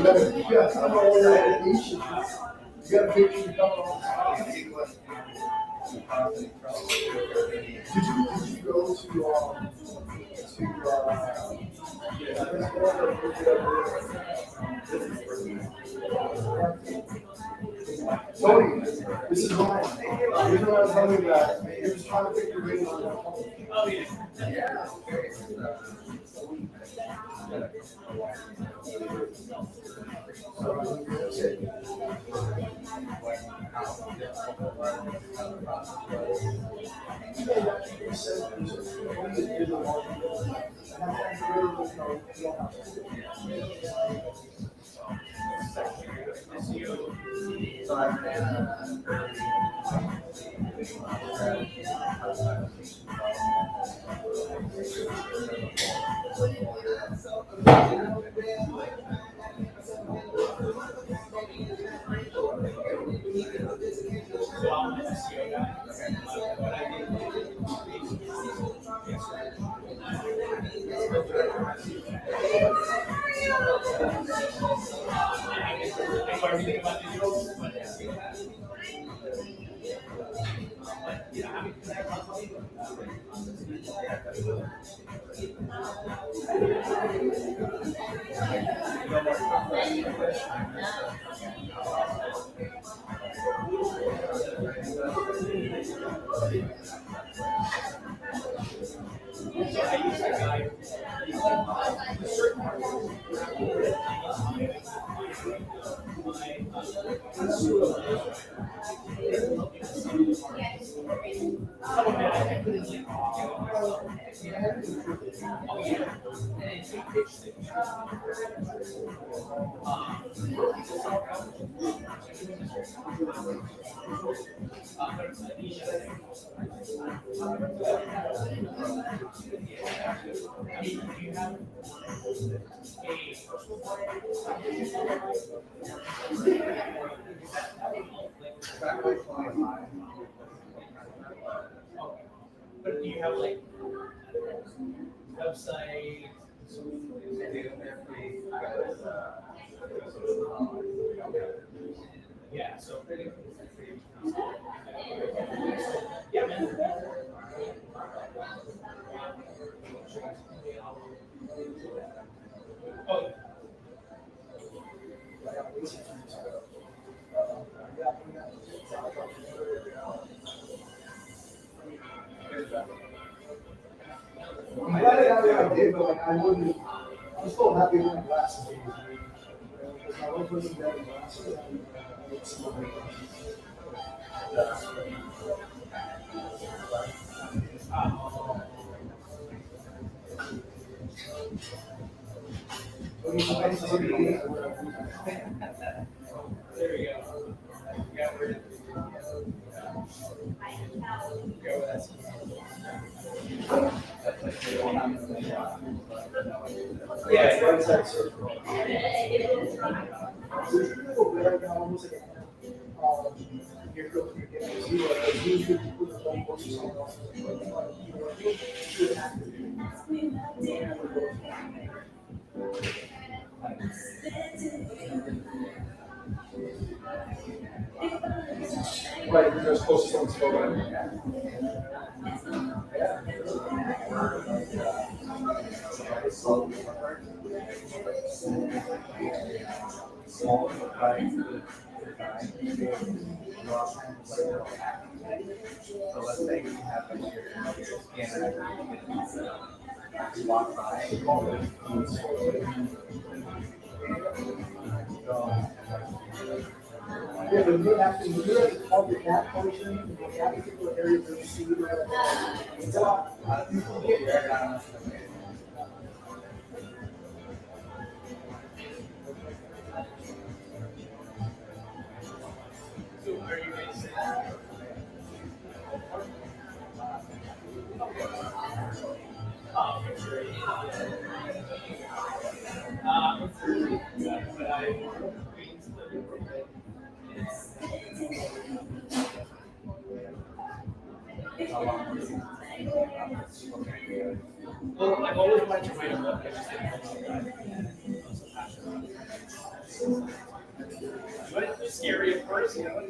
Yeah, it's not all that nation. You got to make sure you cover all the Did you go Tony, this is Ryan. The reason why I was telling you that, you're just trying to pick your rating on that phone. Oh, yeah. But do you have like website? Yeah, so yeah, man. Oh, I'm glad I got what I did, but like I wouldn't. I'm still happy with my glasses. Because I love looking at the glasses. I would smell my glasses. there you go. You got rid of it. Go with that. Yeah, Right side circle. There's people there now, almost like you're going to get zero. Like, you could put the phone books or something else. Right, you're supposed to someone's photo. So let's say you have your scanner you walk by. Yeah, but you have to, you have to call the cat function, in that particular area to see where So are you guys saying? Oh, for sure. But I well, I've always wanted to write a book. I just didn't know that. I'm so passionate about it. But it's scary at first, you know.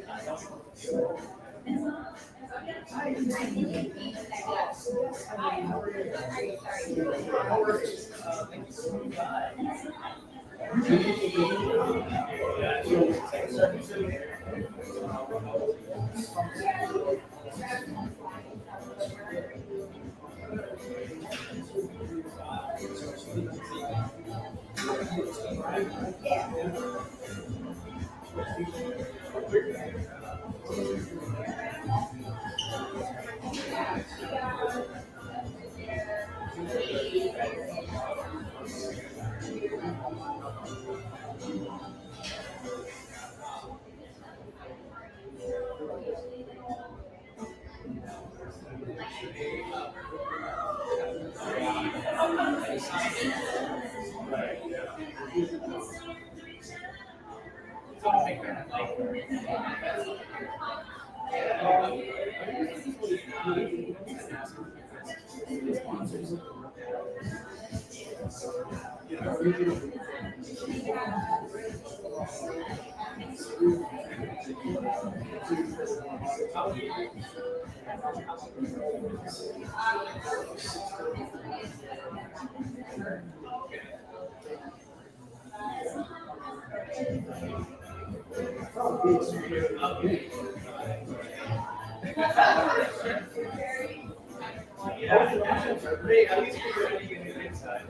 Hey, at least you're getting an inside.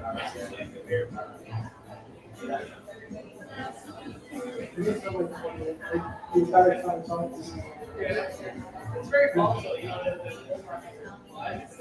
Yeah, it's very volatile, you know, the market flies.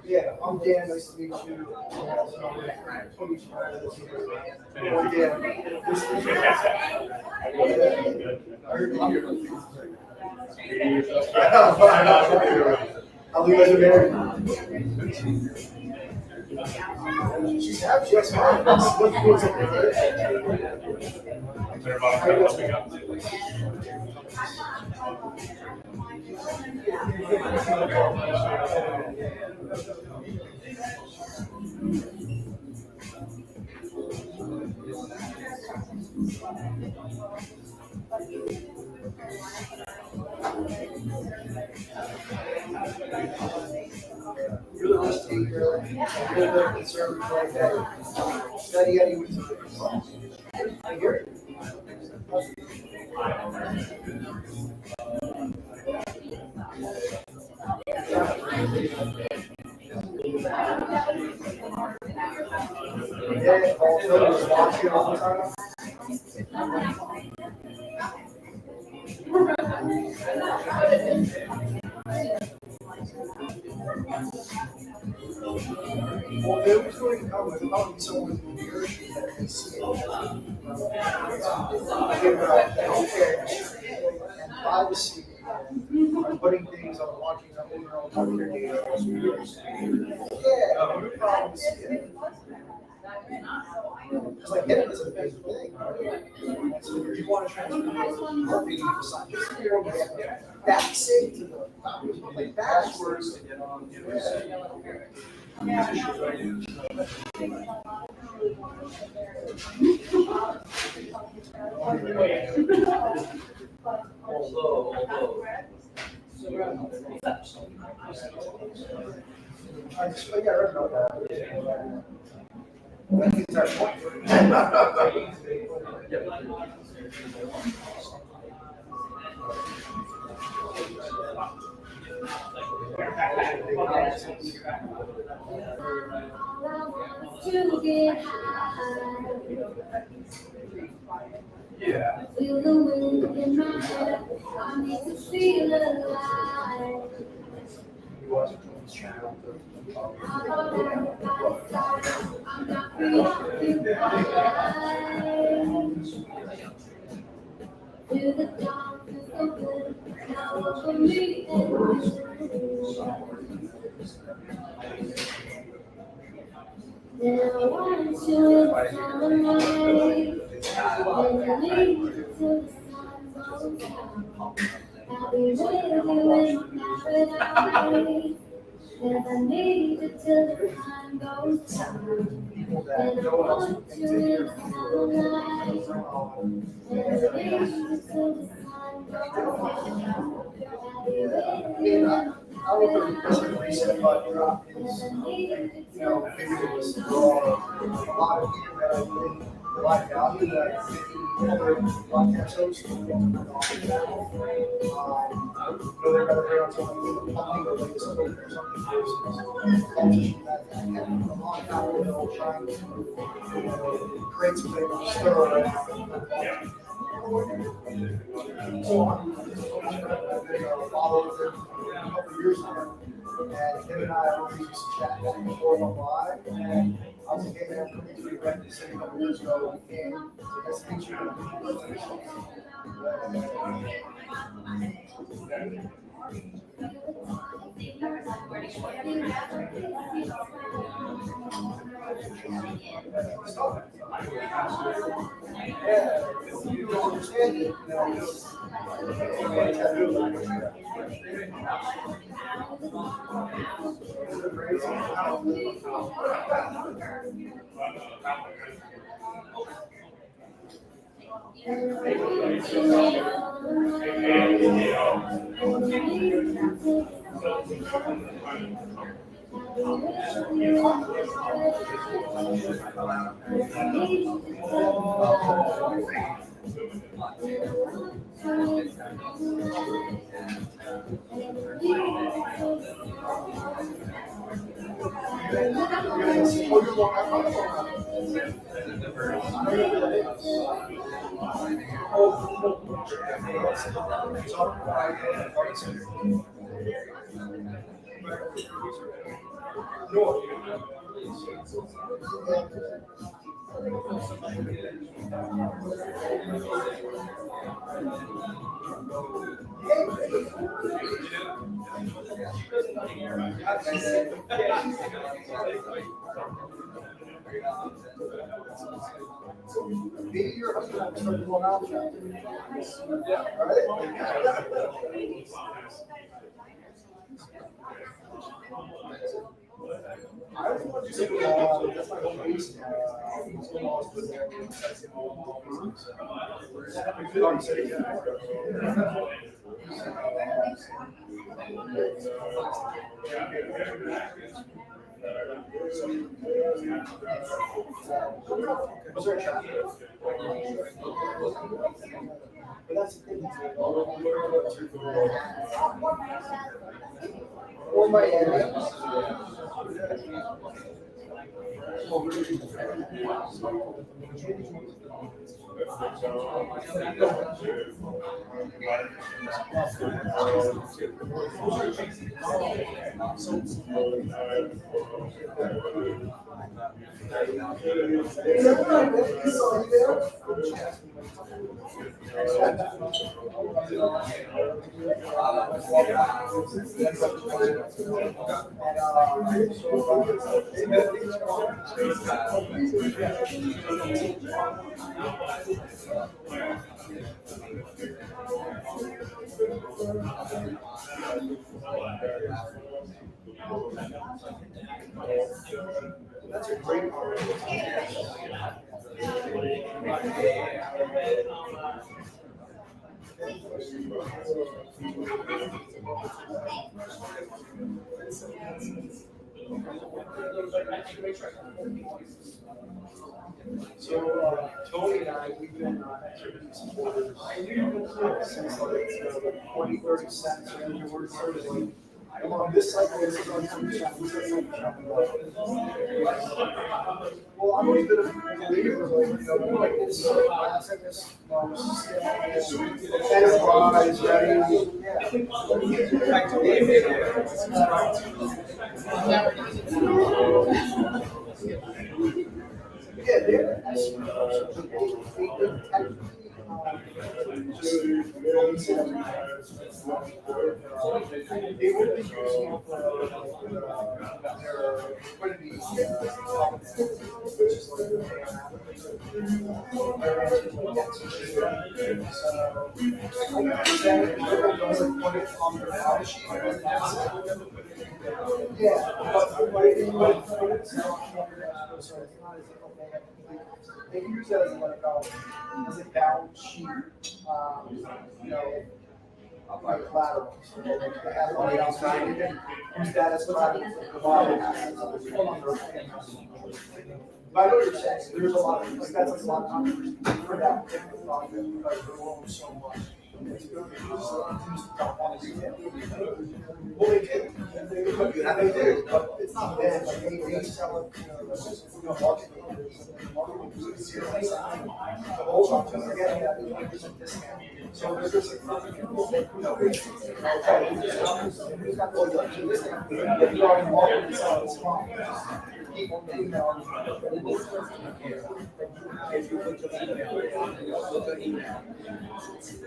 Yeah, I'm Dan. Nice to meet you. I'll leave as a married. She's happy. She has fun. You're the risk taker. You're the conservative like that. Study any with I hear it. Yeah, also just watching all the time. Well, they was going probably someone in the ocean that can see it. Healthcare and privacy are putting things on watching up in their own healthcare data. Yeah, we probably see it. It's like getting is a big thing. Right? So if you want to transfer your data to science, that's safe to the like passwords to get on. I read about that. That's our point. To get high. Yeah. Feel the wind in my hair. I need to feel alive. I'm not preoccupied. Feel the dawn, feel so good. Now for me and you. Then I want you in the sunlight. Then I need you till the sun goes down. I'll be with you in paradise. Then I need you till the sun goes down. Then I want you in the sunlight. Then I need you till the sun goes down. I'll be with you in I would really say about drop is, maybe it was a lot of people that I really like value that I think other podcast hosts. They're better on something like this or something versus that come on out and trying to create something stir. So I followed him a couple years ago, and him and I always used to chat back and forth on live. And I was like, hey man, I'm coming to the event this city a couple years ago, and that's the thing you're you don't understand it, maybe your husband will start going out. That's my whole piece. Was there a chat? But that's the thing. Or my enemies. That's a great part. So Tony and I, we've been activity supporters since like 20, 30 cents. And we're sort of like, on this cycle, this is on 2%. Well, I'm always been a believer, like this asset, this enterprise, yeah, they're they would be using they can use that as as a balance sheet, like collateral. So they have money outside, they can use that as collateral to provide assets. But I know what you're saying, so there's a lot of, like, that's like a lot of controversy for that particular project because they're growing so much. It's good to use the top on retail. Well, they did. They did, but it's not bad. Like, they sell it, the whole shop, they're getting that 20% discount. So there's this, who's got the discount? You're already involved in selling this fine. People email.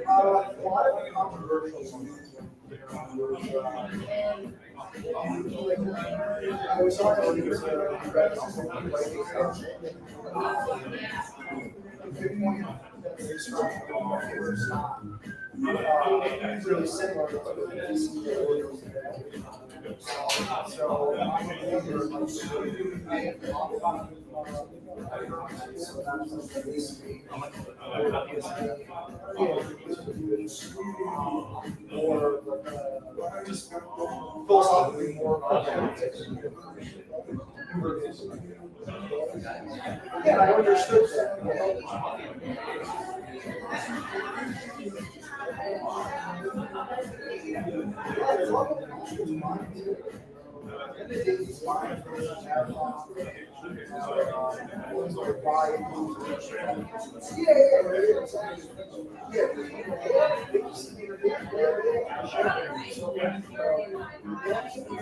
A lot of controversial ones. I was talking about this Bitcoin is really similar to the so more just philosophically more about yeah, I understood that.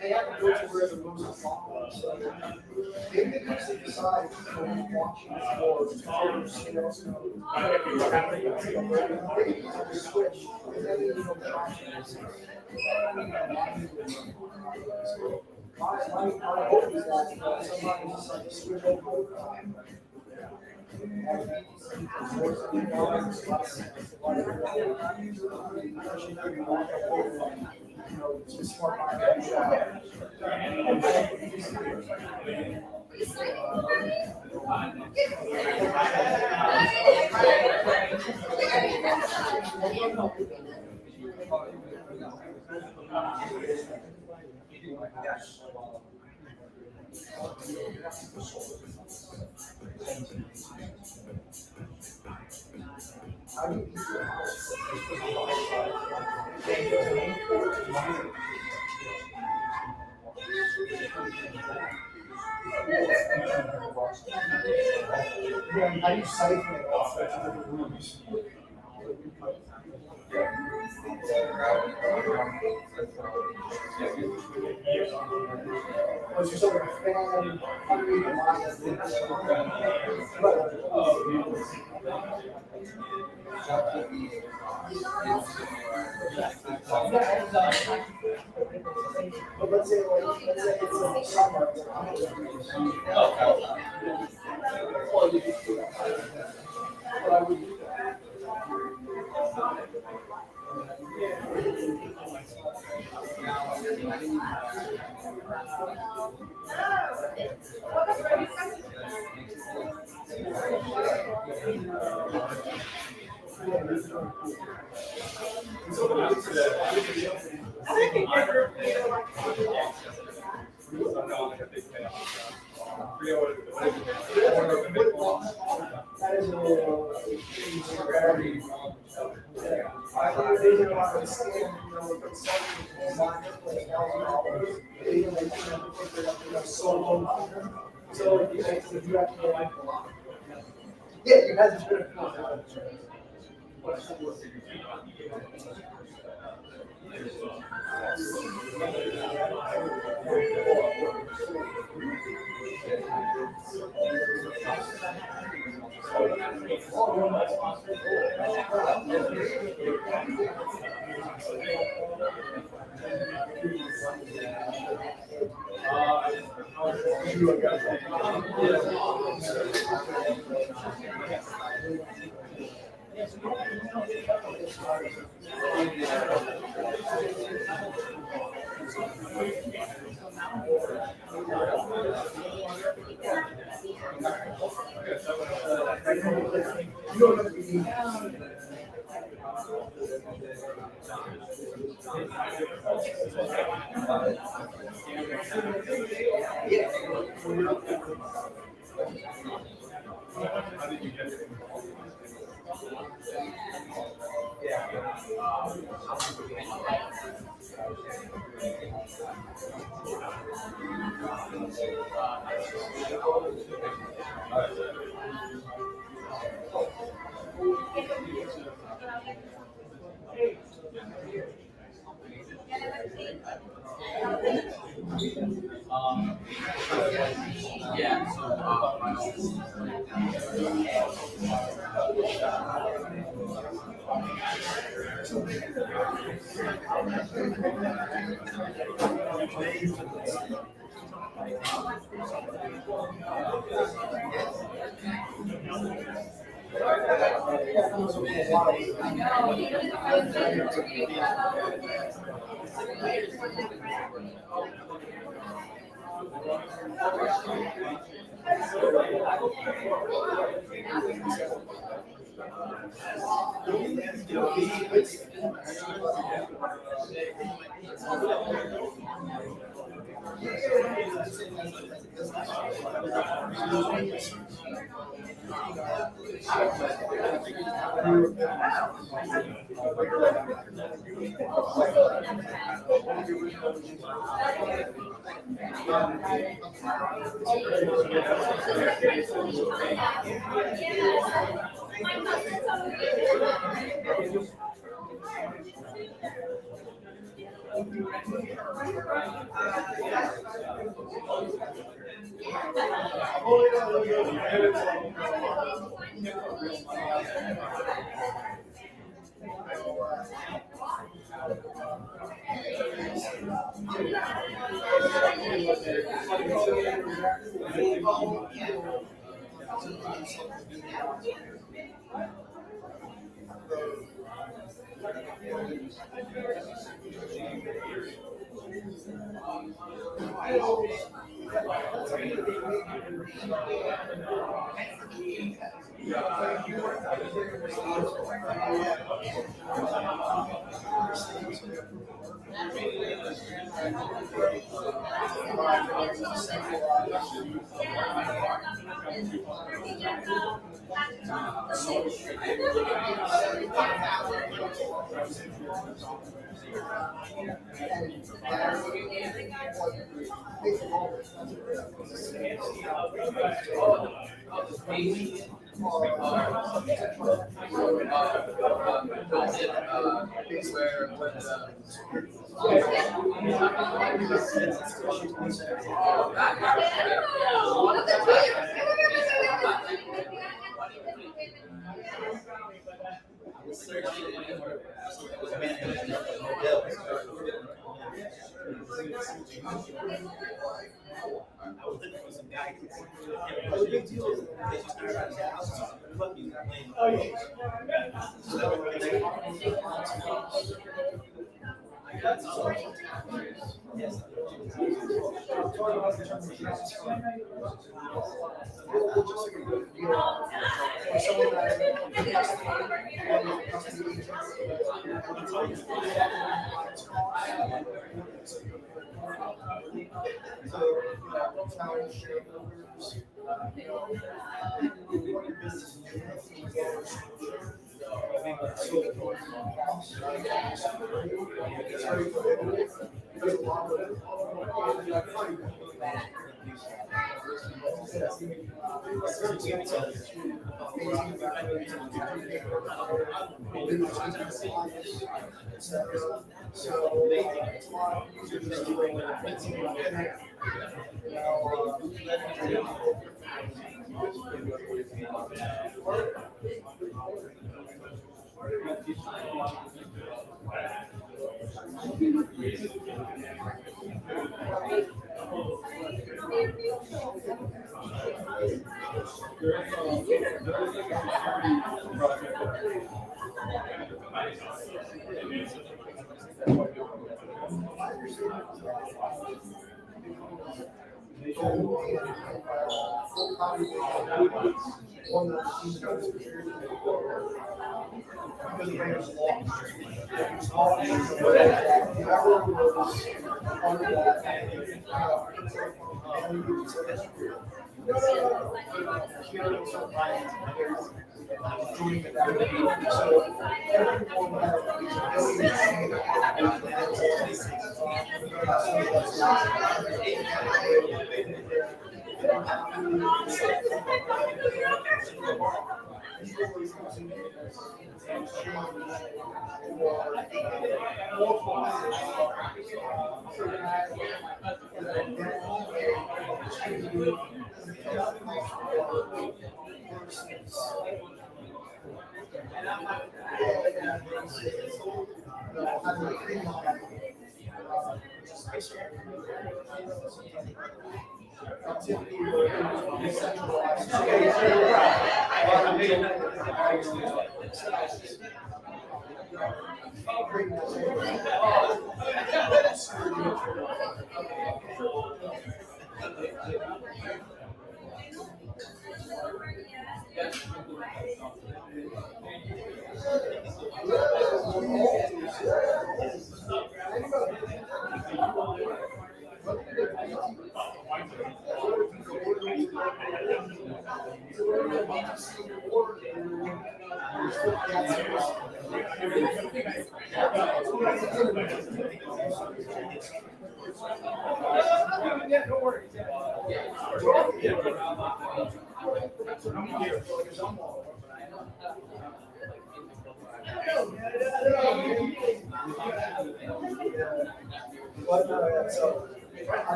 They have to go to where the most is. They can actually decide watching for they can switch and then my hope is that somebody just like switch over time. Yeah, how do you siphon it off into different rooms? Was there sort of a fan underneath the but let's say it's summer. That is a little. So if you have to like, yeah, you had to put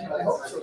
I hope so.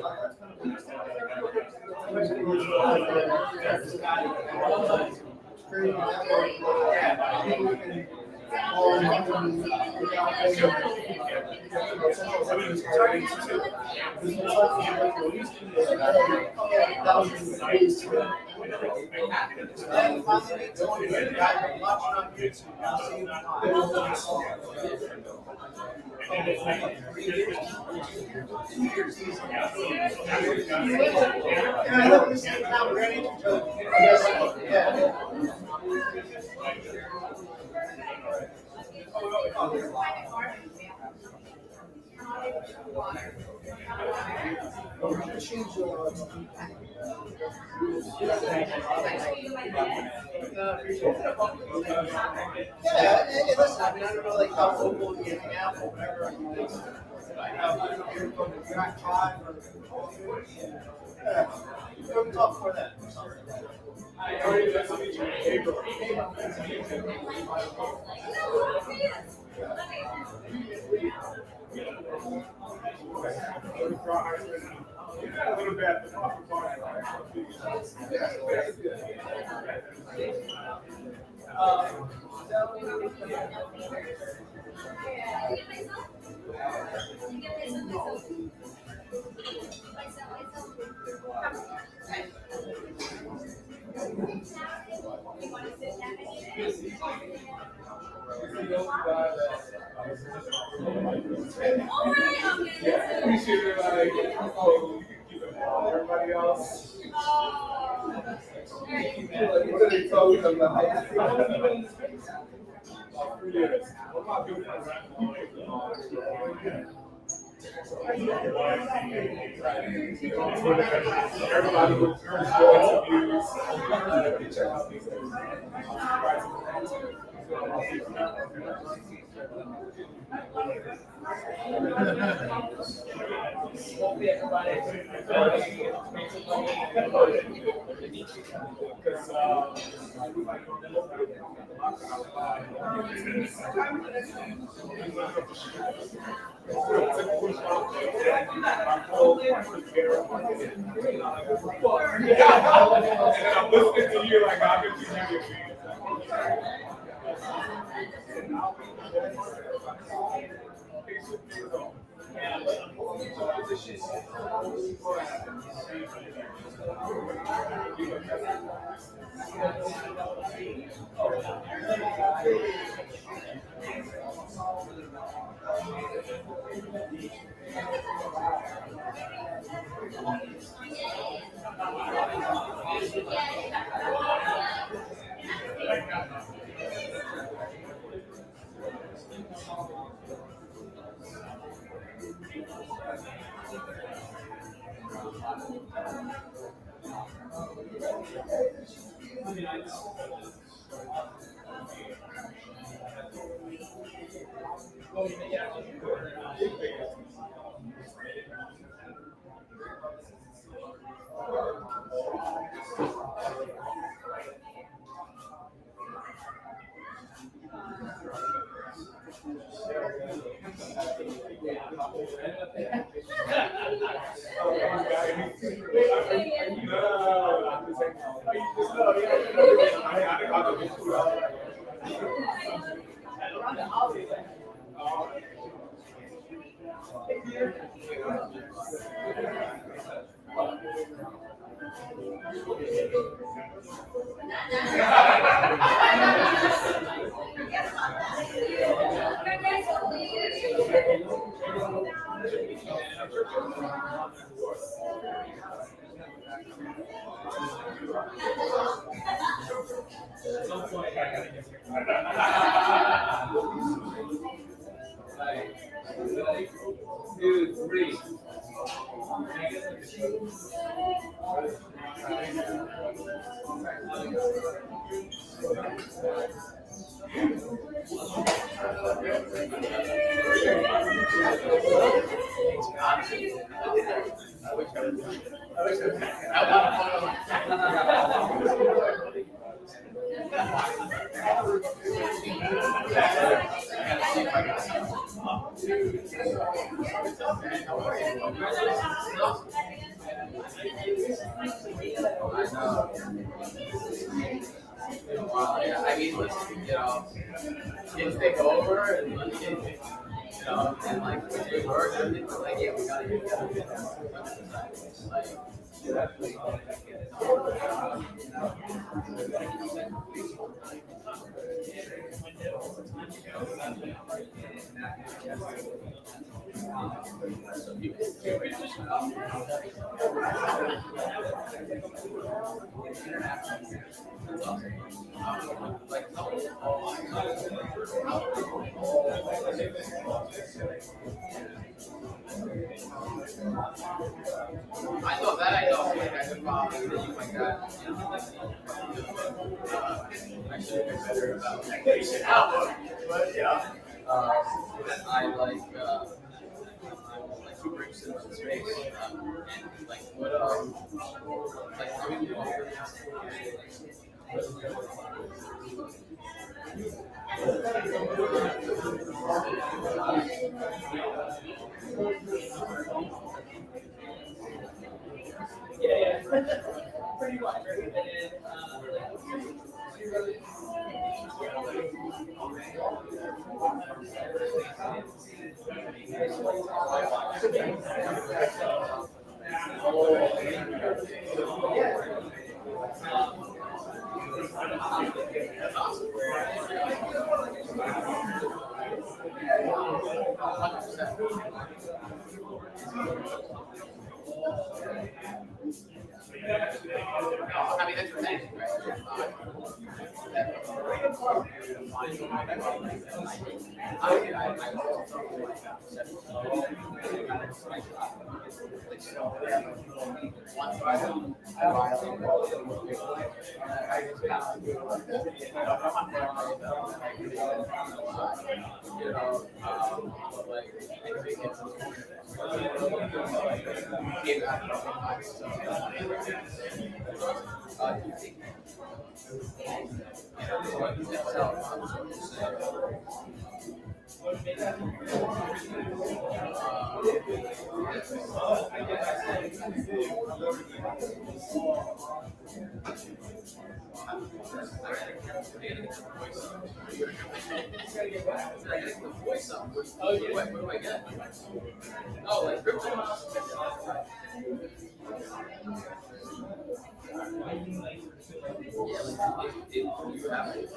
Yeah, and listen, I mean, I don't know like how local you hang out or whatever. You're not trying or. Yeah. We'll talk before that. Everybody else. What are they talking about? 3 years. What about doing everybody with interviews. Check out these things. I'm listening to you like I've been to you. At some point, I gotta get here. Right. 2, 3. I mean, listen, kids take over and and like they work and it's like, yeah, we gotta get I thought that I thought like I could probably think like that. I should be better about outlook, but yeah. I like super interested in space and like what like doing Yeah. Pretty much. I mean, entertaining, right? Oh, yeah. What do I get? Oh, like crypto. You have it.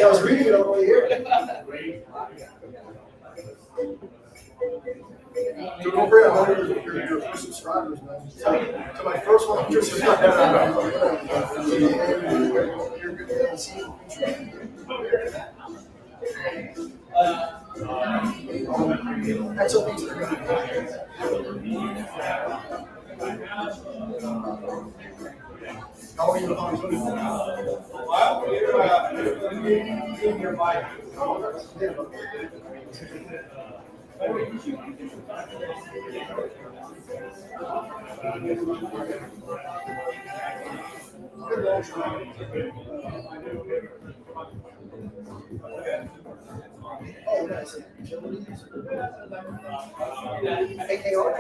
I was reading it all the way here. So don't worry about your first subscribers, man. To my first 100 subscribers. You're good to see the future. That's a piece of how are you on? Oh, nice. AKR.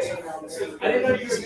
I didn't know you were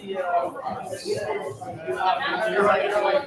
Yeah. Yeah. you're right. You're like,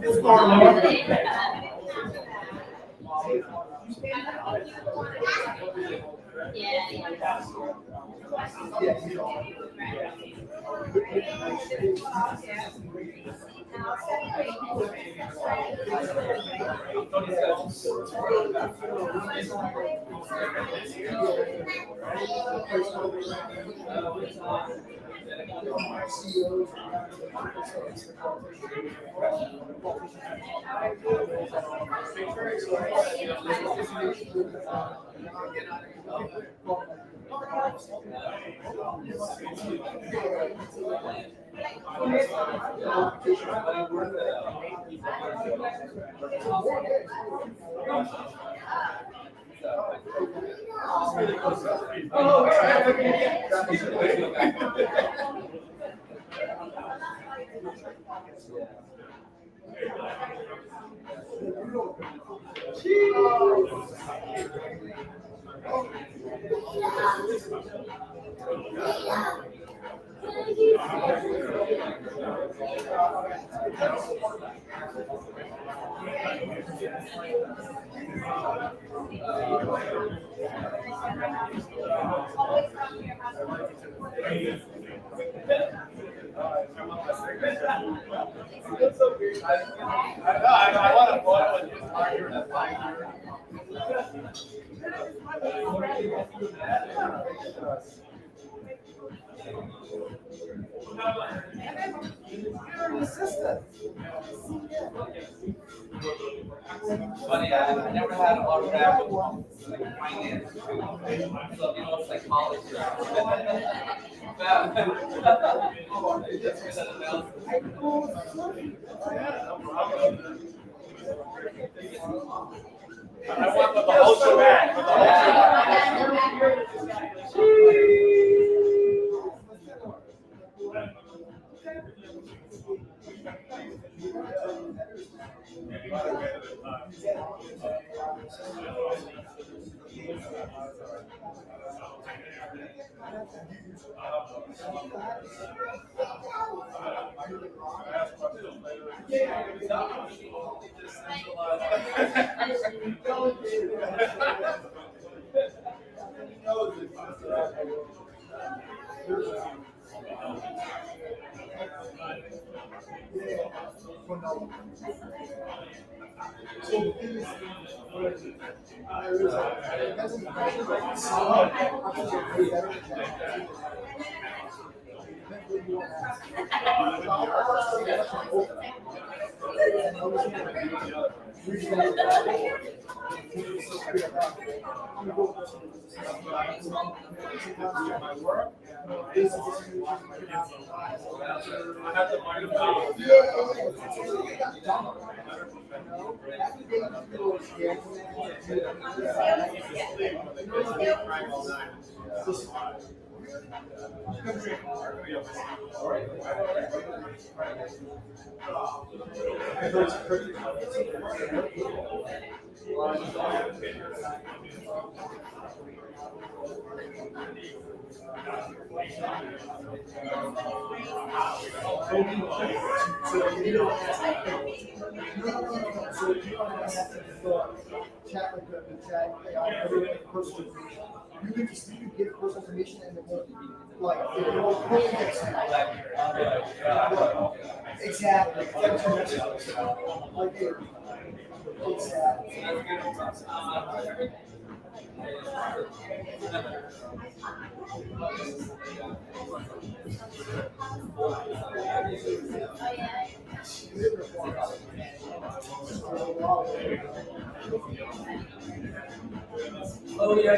it's normal. I want to follow what you're talking about. Funny, I never had a lot of that with like finance. So, you know, it's like college. I want the ultra back. chat, like the chat AI, everything personal information. You can just give personal information and it won't like it won't get sent. Exactly. Like two messages. Like it's sad. Oh yeah.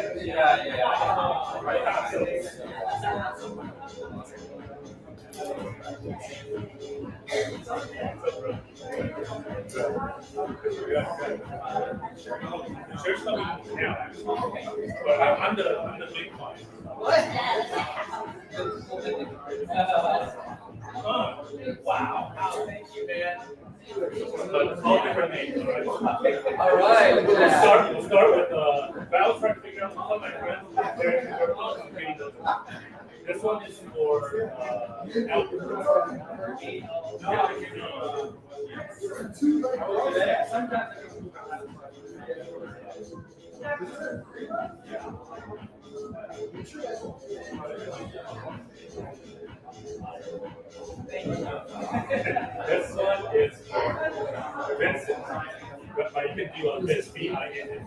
There's something now, actually. But I'm the big client. Wow. Thank you, man. But it's all different names, all right? All right. We'll start with, I was trying to figure out some of my friends, they're all complicated. This one is for, this one is for Vincent, but you can do a Vince behind it.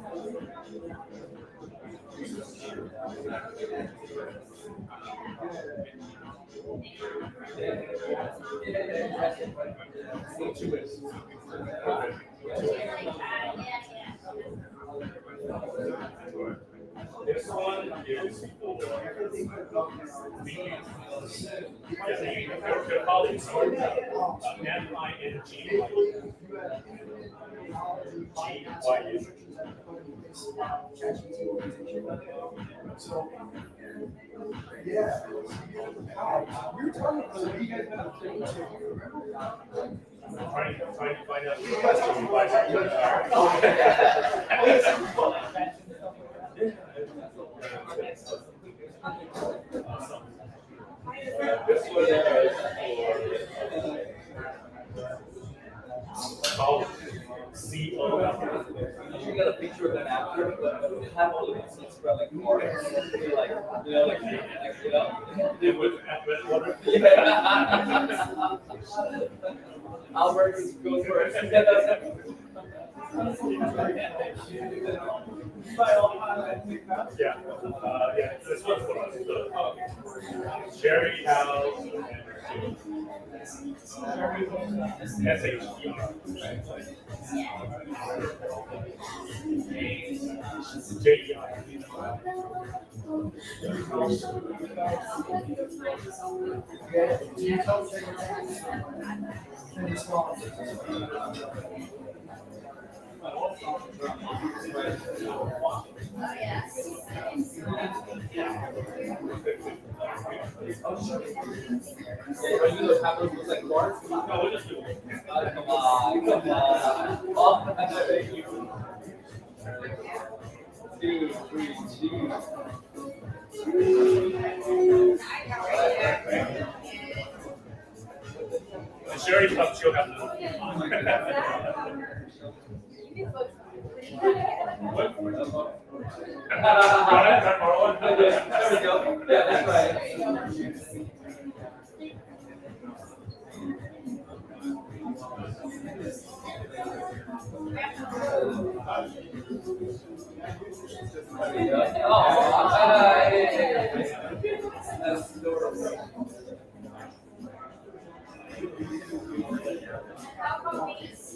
This one is for they're colleagues for M-I-N-G-Y-U. So, yeah. We were talking about you guys got a thing to Trying to find out the This one is for CO. You got a picture of them after, but they have all the receipts for like more, like It was water. Yeah. Albert goes first. Yeah, this one's for us. Jerry House and SHTR. JEI. Like Lawrence? No, we'll just do it. Come on. Oh, thank you. 2, 3, 2. Sherry comes, she'll have to. What? There we go. Yeah, that's right. That's adorable.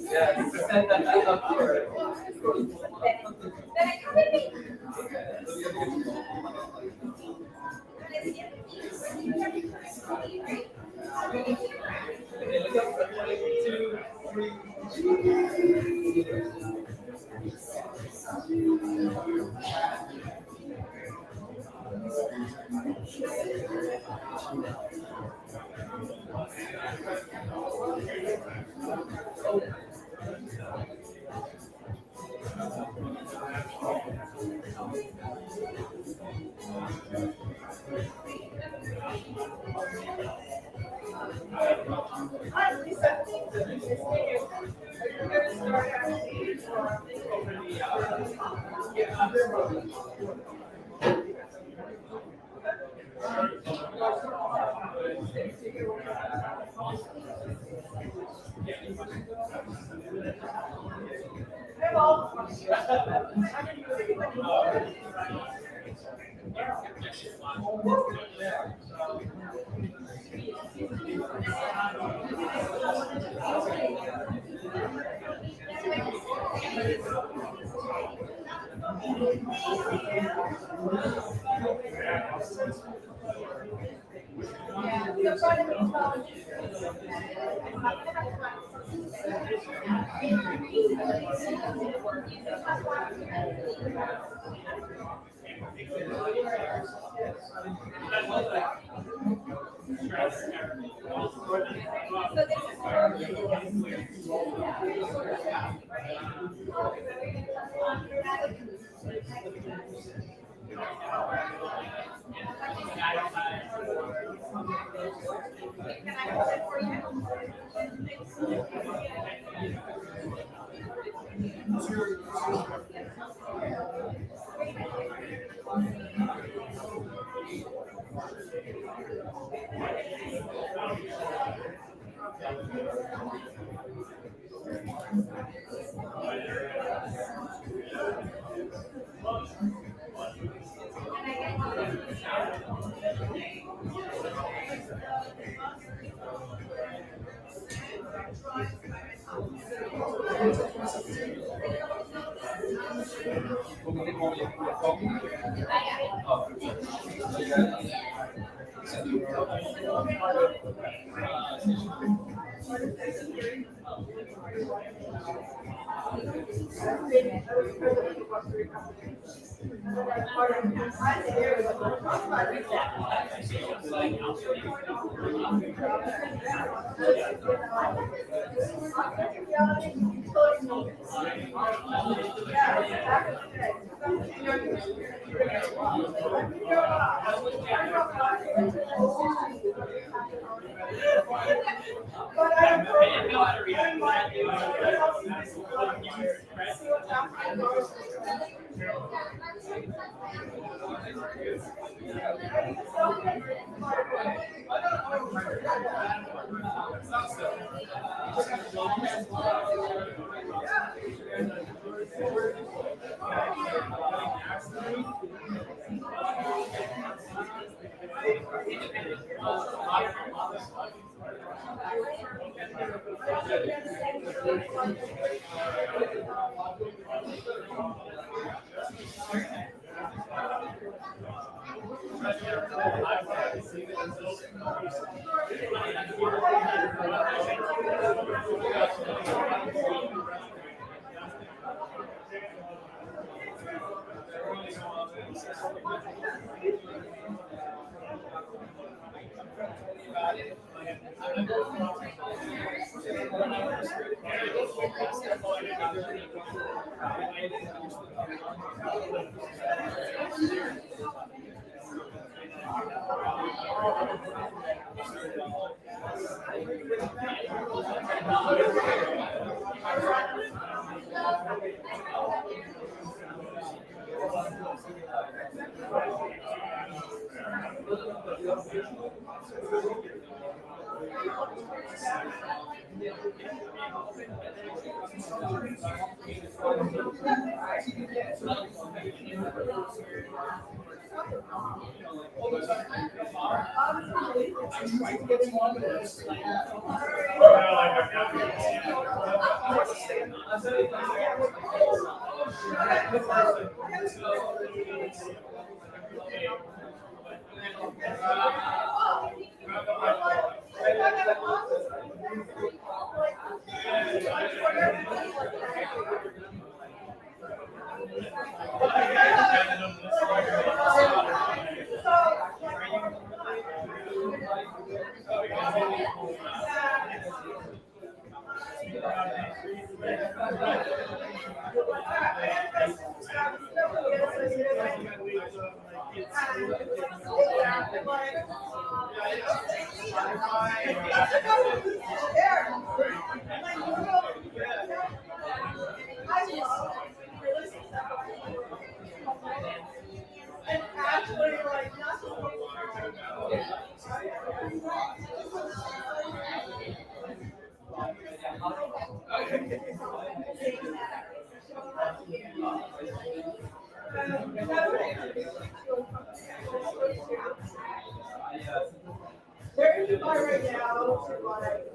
Yes. They're in Dubai right now to like.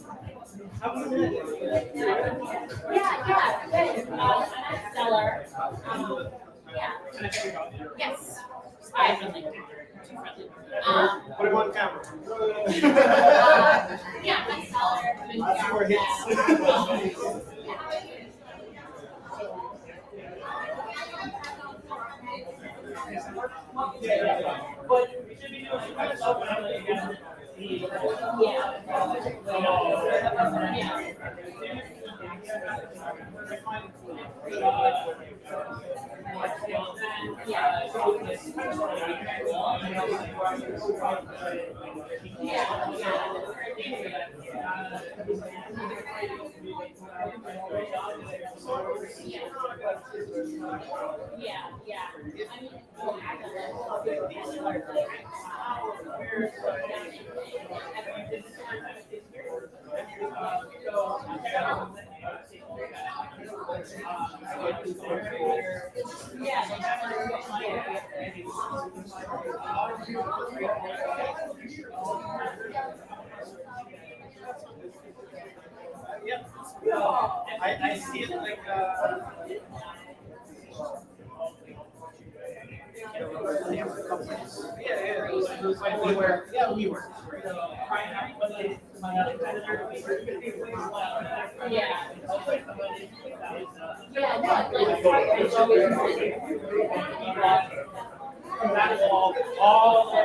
Good. I'm a seller. Yeah. Yes. I really too friendly. Put him on camera. Yeah, I'm a seller. That's where it hits. But we should be doing some kind of stuff when we get I see it like we were. That is all the way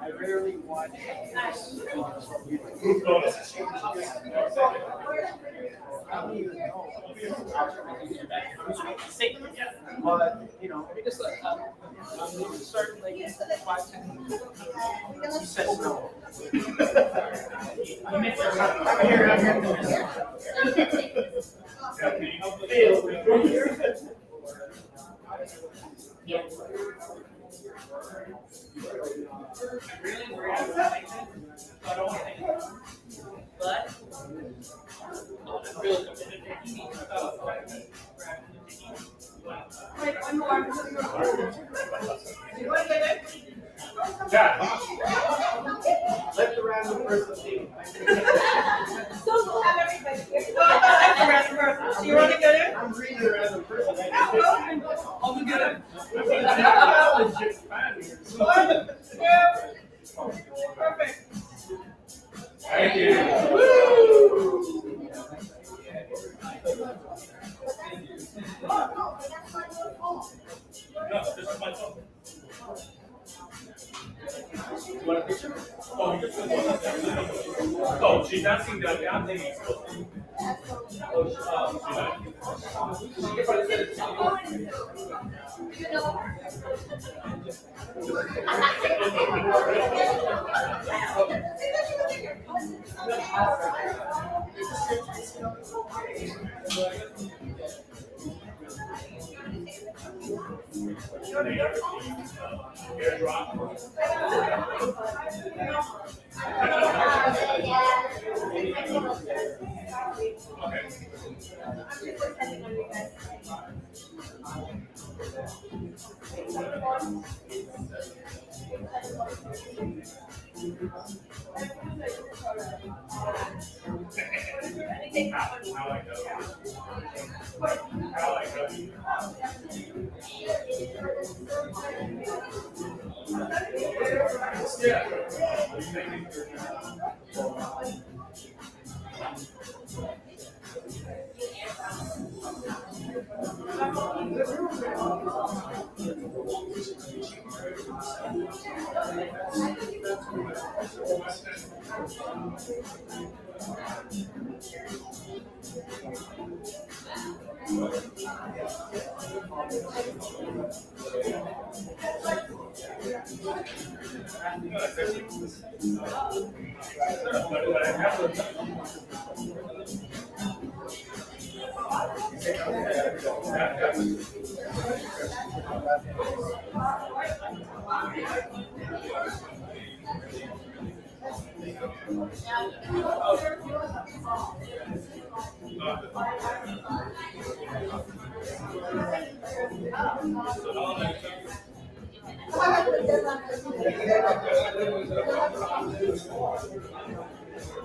I rarely watch I don't even know. But you know, just like certain like 5-10 he says no. I'm here. But Yeah. Let the random person see. You want to get it? I'm reading the random person. I'll go get it. Perfect. Thank you. Woo! No, this is my phone. You want a picture? Oh, you just oh, she's asking that the other lady is supposed airdrop. How I know. How I know.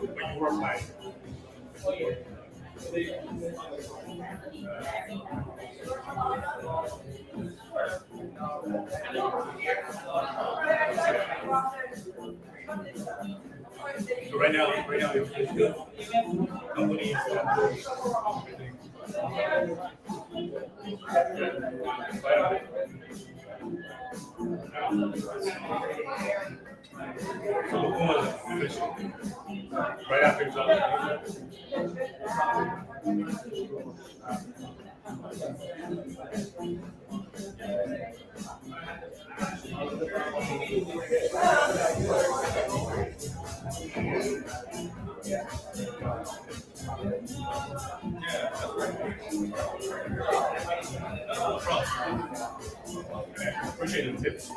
When you work by so right now it's good. Companies so right after it's appreciate the tips.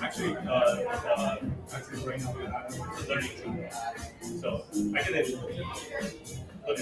Actually, right now I'm learning. So I can edit. But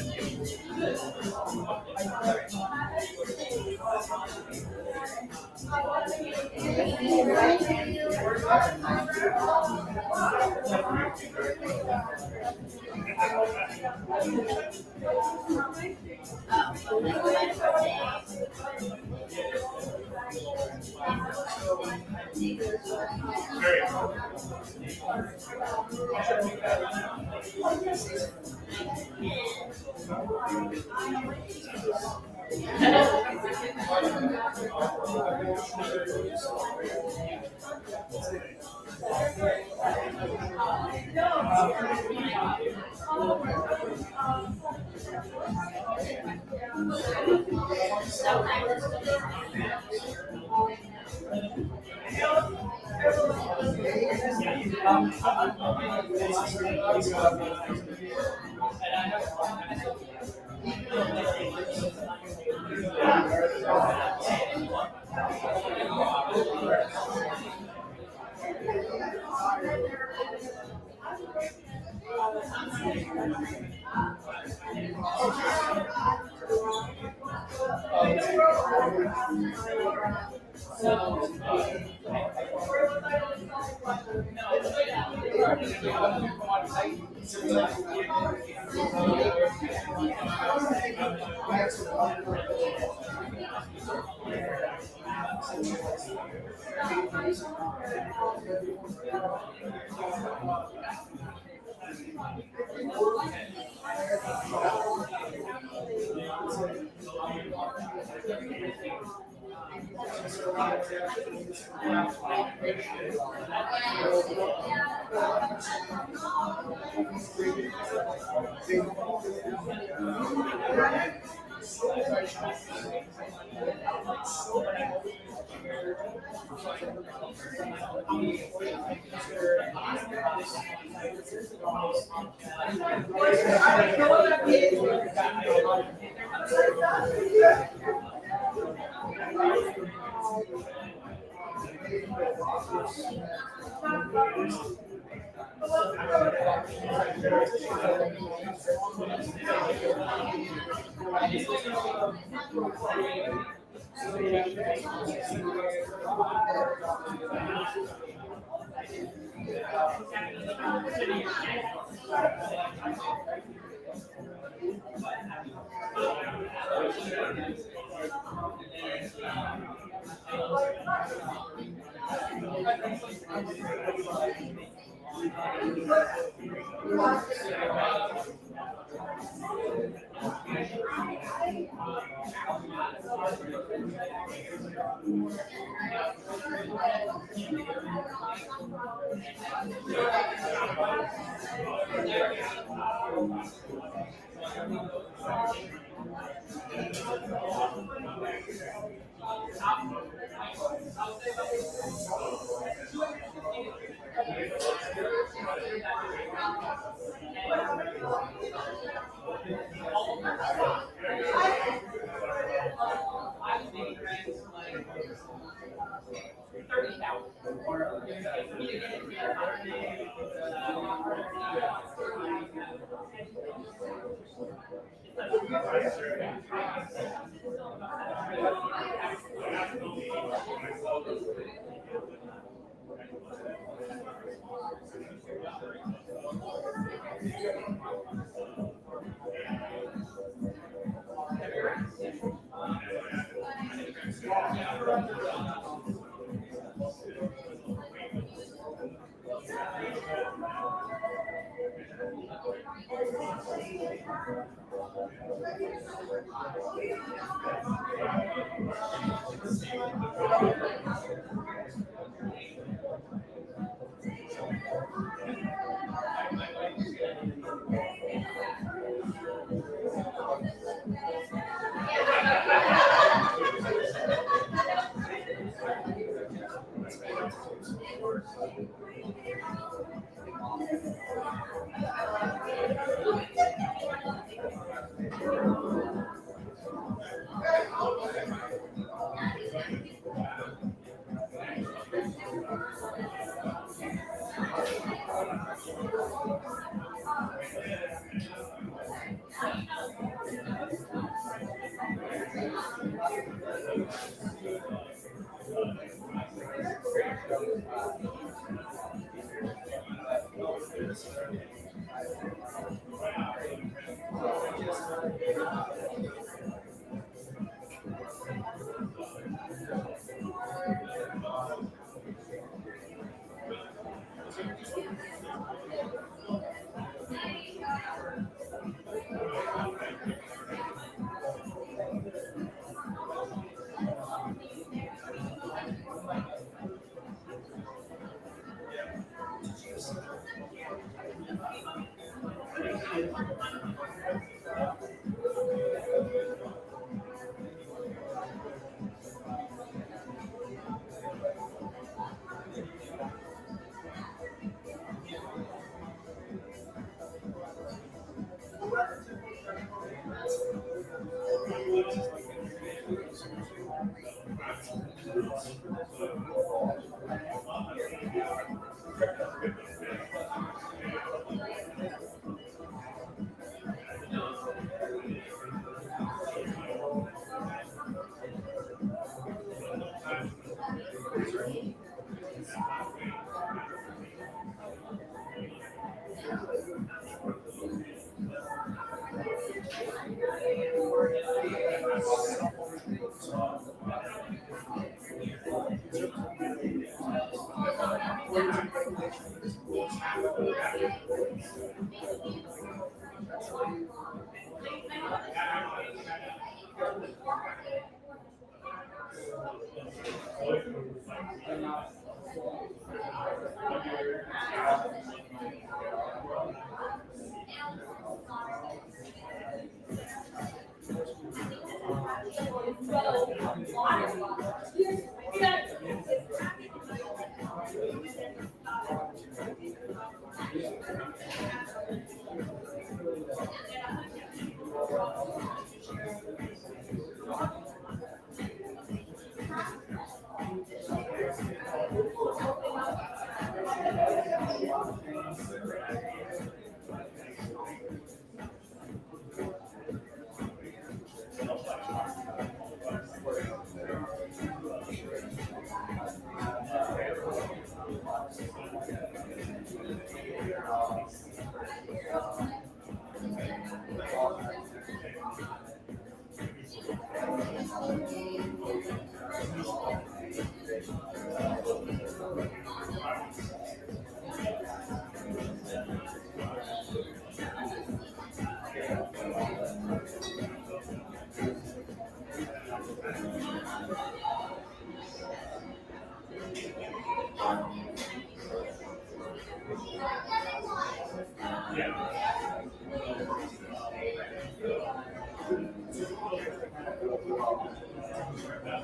Hello,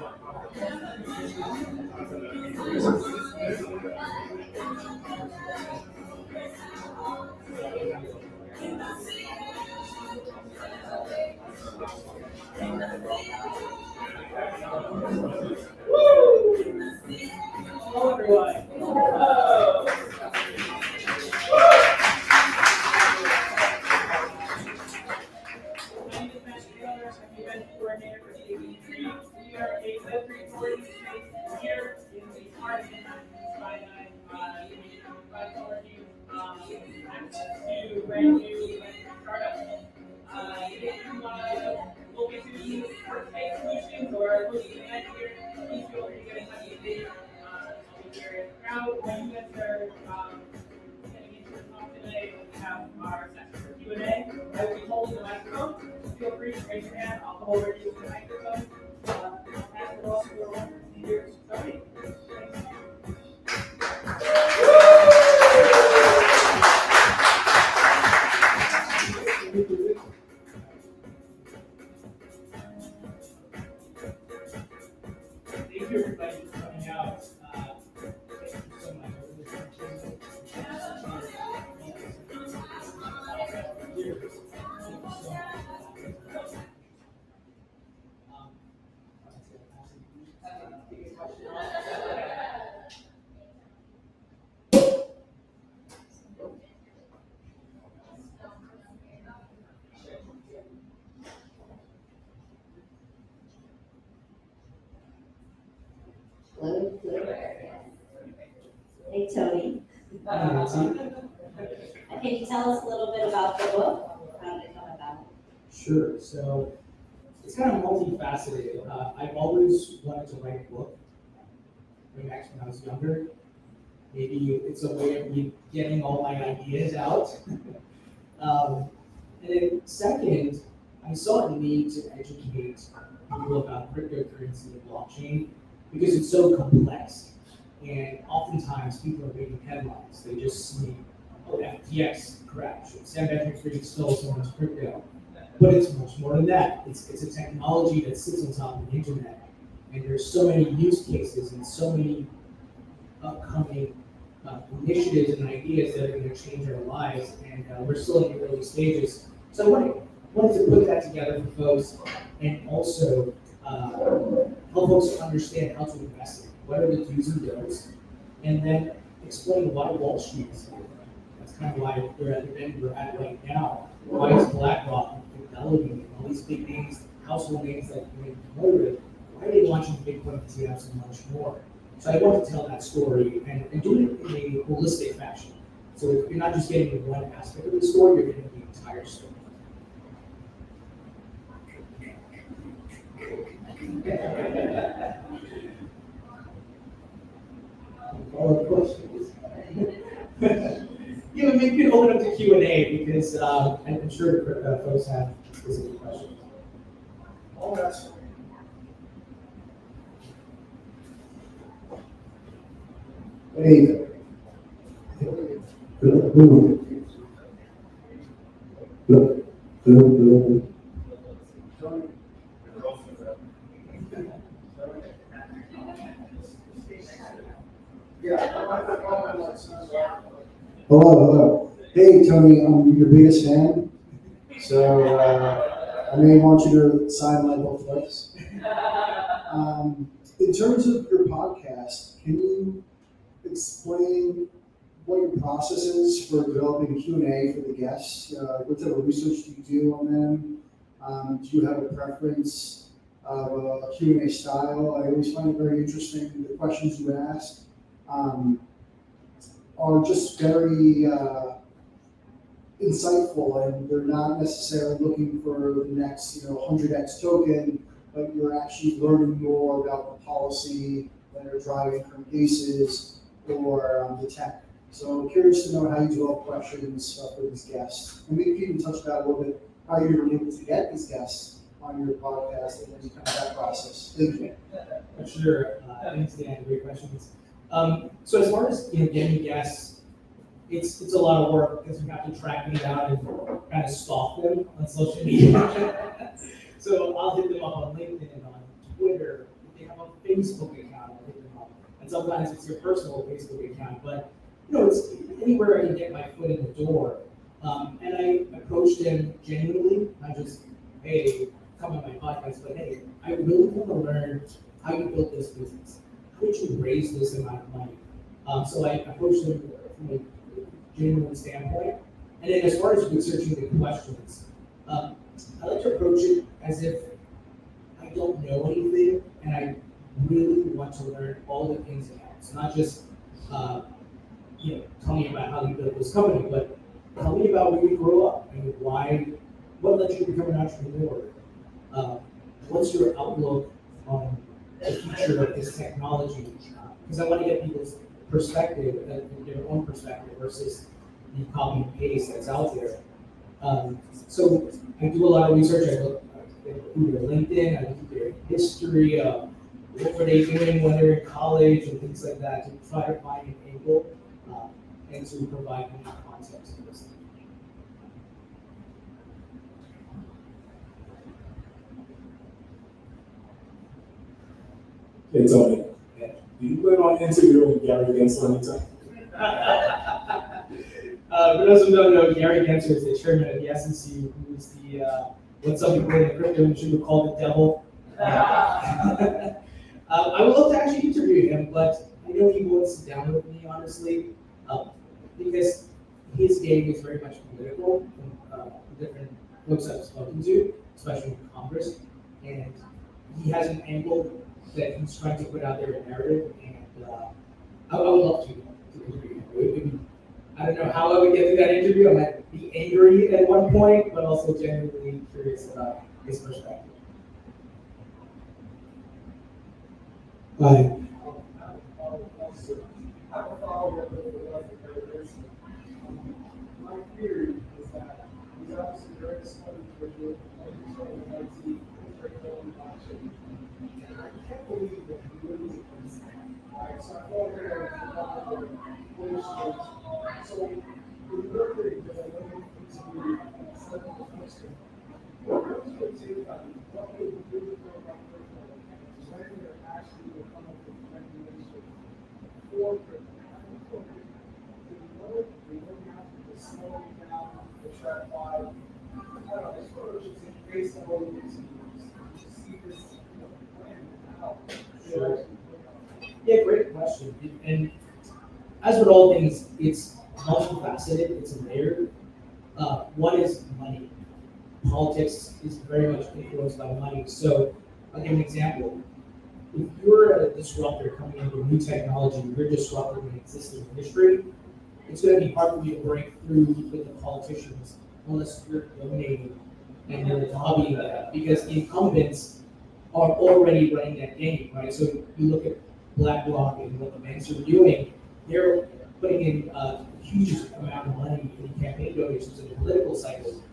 everyone. My name is Matthew Taylor. I'm the event coordinator for ABC. We are a Web3 coordinating space here in the heart of by authority to brand new startups. If you look into workspace solutions or look at the event here, please feel free to get in touch with me. I'll be very proud when you guys are getting into the talk today. We have our session for Q&A. I will be holding the microphone. Feel free to raise your hand. I'll come over to you with the microphone. I'll pass it off to our leaders. Sorry. Thank you, everybody, for coming out. Thank you so much. I really appreciate it. Hello. Hey, Tony. Can you tell us a little bit about the book? How did it come about? Sure. So it's kind of multifaceted. I've always wanted to write a book. Back when I was younger. Maybe it's a way of me getting all my ideas out. And then second, I saw a need to educate people about cryptocurrency and blockchain because it's so complex. And oftentimes people are making headlines. They just see, oh, FTX crashed, Sam Bankman-Fried stole someone's crypto. But it's much more than that. It's a technology that sits on top of the internet. And there's so many use cases and so many upcoming initiatives and ideas that are going to change our lives. And we're still in the early stages. So I wanted to put that together for folks and also help folks understand how to invest in it. What are the do's and don'ts? And then explain why Wall Street is here. That's kind of why we're at the end we're at right now. Why is BlackRock and Fidelity and all these big names, household names that you're familiar with, why are they launching Bitcoin ETFs and much more? So I want to tell that story and do it in a holistic fashion. So you're not just getting one aspect of the story, you're getting the entire story. All questions? Yeah, maybe you can open up to Q&A because I'm sure folks have specific questions. All that's. Hey. Hello. Hey, Tony, I'm your biggest fan. So I may want you to sign my book twice. In terms of your podcast, can you explain what your process is for developing Q&A for the guests? What type of research do you do on them? Do you have a preference of a Q&A style? I always find it very interesting. The questions you ask are just very insightful, and they're not necessarily looking for the next 100x token, but you're actually learning more about the policy that are driving current cases or the tech. So I'm curious to know how you develop questions for these guests. And maybe you can touch about a little bit how you're able to get these guests on your podcast and then kind of that process. Thank you. Sure. Thanks, Dan. Great questions. So as far as getting guests, it's a lot of work because we have to track them down and kind of stalk them on social media. So I'll hit them up on LinkedIn and on Twitter. a Facebook account, I'll hit them up. And sometimes it's your personal Facebook account, but you know, it's anywhere I can get my foot in the door. And I approached them genuinely, not just, hey, come on my podcast, but hey, I really want to learn how you built this business. How did you raise this amount of money? So I approached them from a genuine standpoint. And then as far as researching the questions, I like to approach it as if I don't know anything and I really want to learn all the ins and outs, not just you know, tell me about how you built this company, but tell me about where you grew up and what led you to become an entrepreneur. What's your outlook on the future of this technology? Because I want to get people's perspective, their own perspective versus the copy and paste that's out there. So I do a lot of research. I look through their LinkedIn, I look at their history, what were they doing when they were in college and things like that to try to find an angle and to provide more context to this. Hey Tony, do you plan on interviewing Gary Gensler anytime? For those who don't know, Gary Gensler is the chairman of the SEC, who is the what some people in the crypto industry would call the devil. I would love to actually interview him, but I know he won't sit down with me, honestly, because his game is very much political from different folks I've spoken to, especially in Congress, and he has an angle that he's trying to put out there in narrative, and I would love to interview him. I don't know how I would get to that interview. I might be angry at one point, but also genuinely curious about his perspective. Bye. My theory is that he's obviously very smart individual, and I can't believe that he really is. Alright, so I thought we were a couple of questions. So the work that he does, I know he's really set up the first thing. What was your take on it? What would you do about crypto? When they're actually will come up with regulation for crypto? They don't have to slow it down, the track by. I don't know, this photo should say based on what it is. You see this plan out. Sure. Yeah, great question. And as with all things, it's multifaceted, it's layered. One is money. Politics is very much influenced by money. So I'll give an example. If you're a disruptor coming into new technology, you're disrupting an existing industry, it's going to be hard for you to break through with the politicians unless you're donating and you're lobbying that, because the incumbents are already running that game, right? So you look at BlackRock and what the banks are doing, they're putting in a huge amount of money in campaign donations in the political cycle,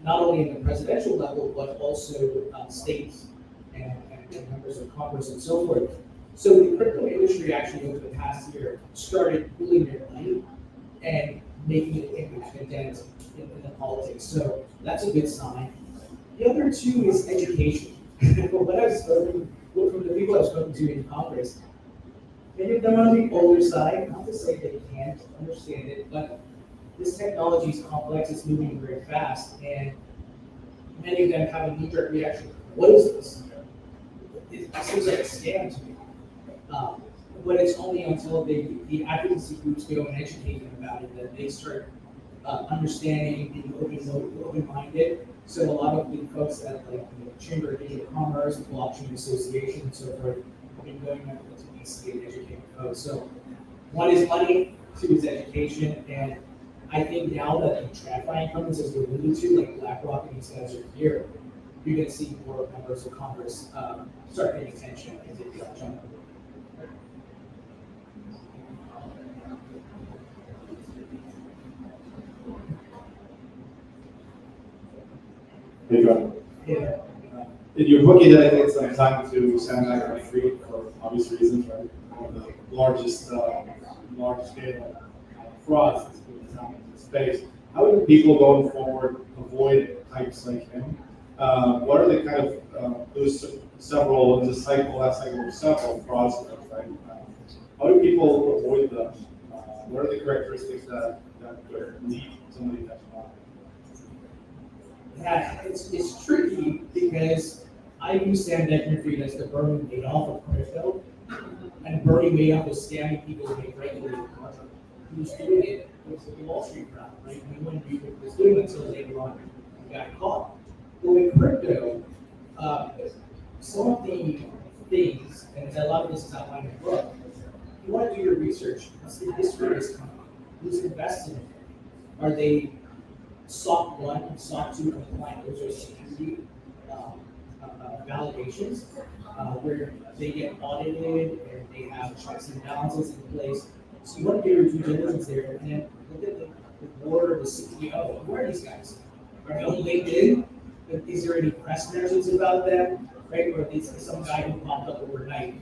not only in the presidential level, but also states and members of Congress and so forth. So the crypto industry actually over the past year started pooling their money and making an impact and dent in the politics. So that's a good sign. The other two is education. From what I've spoken, from the people I've spoken to in Congress, many of them are on the older side, not to say they can't understand it, but this technology is complex, it's moving very fast, and many of them have a knee-jerk reaction. What is this? It seems like a scam to me. But it's only until the advocacy groups go and educate them about it that they start understanding, being open-minded. So a lot of the folks at like the Chamber of Digital Commerce, the Blockchain Association, and so forth, have been going out to DC and educate folks. So one is money, two is education, and I think now that the TradFi incumbents, as we alluded to, like BlackRock and these guys are here, you're going to see more members of Congress start paying attention and take that jump. Hey, John. Yeah. In your book, you dedicated some time to Sam Bankman-Fried for obvious reasons, right? One of the largest scale frauds that's been found in the space. How do people going forward avoid types like him? What are the kind of, those several, in the cycle, last cycle of several fraudsters, right? How do people avoid them? What are the characteristics that would lead somebody to fraud? Yeah, it's tricky because I use Sam Bankman-Fried as the Bernie Madoff of crypto, and Bernie Madoff was scamming people to make regulated contract. He was doing it with the Wall Street crowd, right? No one knew what he was doing until later on he got caught. But with crypto, some of the things, and a lot of this is outlined in the book, you want to do your research. What's the history of this company? Who's invested in it? Are they SOC 1 and SOC 2 compliant? Those are security validations where they get audited and they have checks and balances in place. So you want to do your due diligence there and then look at the board or the CEO. Who are these guys? Are they on LinkedIn? Is there any press narratives about them? Right? Or is some guy who popped up overnight?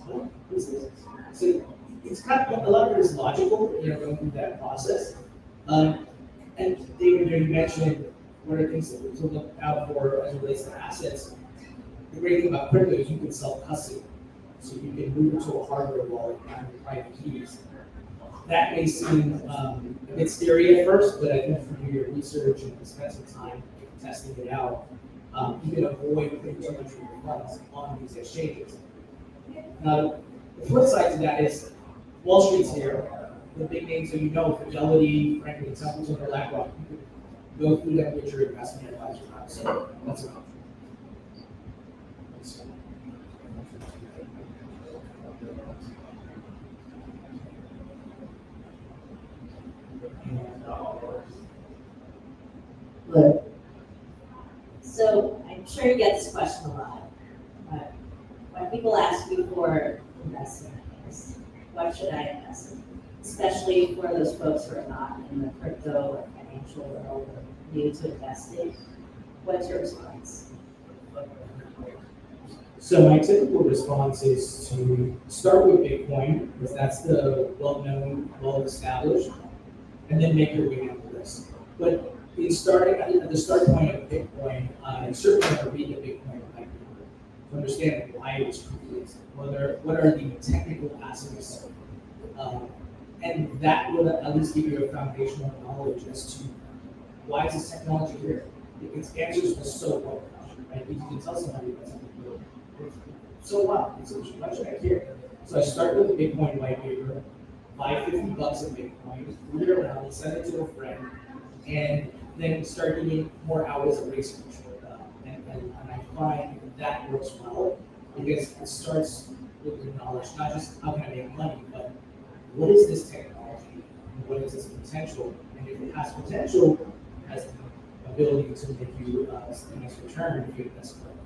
What is this? So it's kind of a lot of it is logical, going through that process. And David, you mentioned what are things to look out for as it relates to assets. The great thing about crypto is you can self-custody. So you can move it to a hardware wallet and have private keys. That may seem a bit scary at first, but I think if you do your research and spend some time testing it out, you can avoid putting too much of your funds on these exchanges. Now, the flip side to that is Wall Street's here. The big names that Fidelity, Franklin Templeton, or BlackRock, you can go through them with your investment advisor. So that's an option. Right. So I'm sure you get this question a lot, but when people ask you for investment advice, what should I invest in? Especially for those folks who are not in the crypto or financial world or new to investing, what's your response? So my typical response is to start with Bitcoin, because that's the well-known, well-established, and then make your way down the list. But in starting at the start point of Bitcoin, you certainly want to read the Bitcoin white paper to understand why it was created, what are the technical aspects, and that will at least give you a foundational knowledge as to why is this technology here. Its answers will so well, right? You can tell somebody about something. So wow, why should I care? So I start with the Bitcoin white paper, buy $50 of Bitcoin, root it around, send it to a friend, and then start doing more hours of research. And I find that works well because it starts with the knowledge, not just how can I make money, but what is this technology? And what is its potential? And if it has potential, it has the ability to make you a nice return if you invest correctly.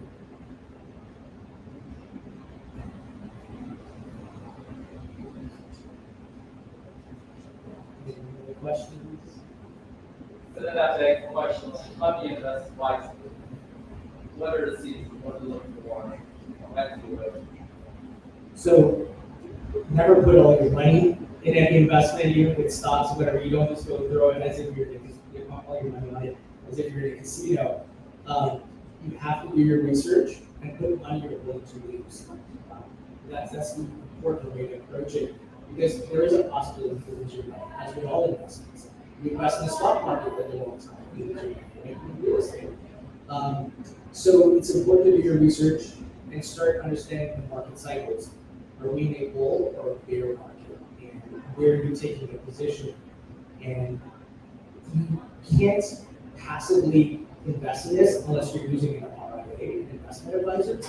Any questions? So then that begs the question, how do you invest wisely? What are the seeds? What are you looking for? How do you do it? So never put all your money in any investment, even with stocks or whatever. You don't just go throw it as if you're all your money on it, as if you're in a casino. You have to do your research and put money you're willing to lose. That's the important way to approach it, because there is a possibility for losing money, as with all investments. You invest in the stock market for a long time, you lose your money, in real estate. So it's important to do your research and start understanding the market cycles. Are we in a bull or a bear market? And where are you taking a position? And you can't passively invest in this unless you're using an RIA, an investment advisor.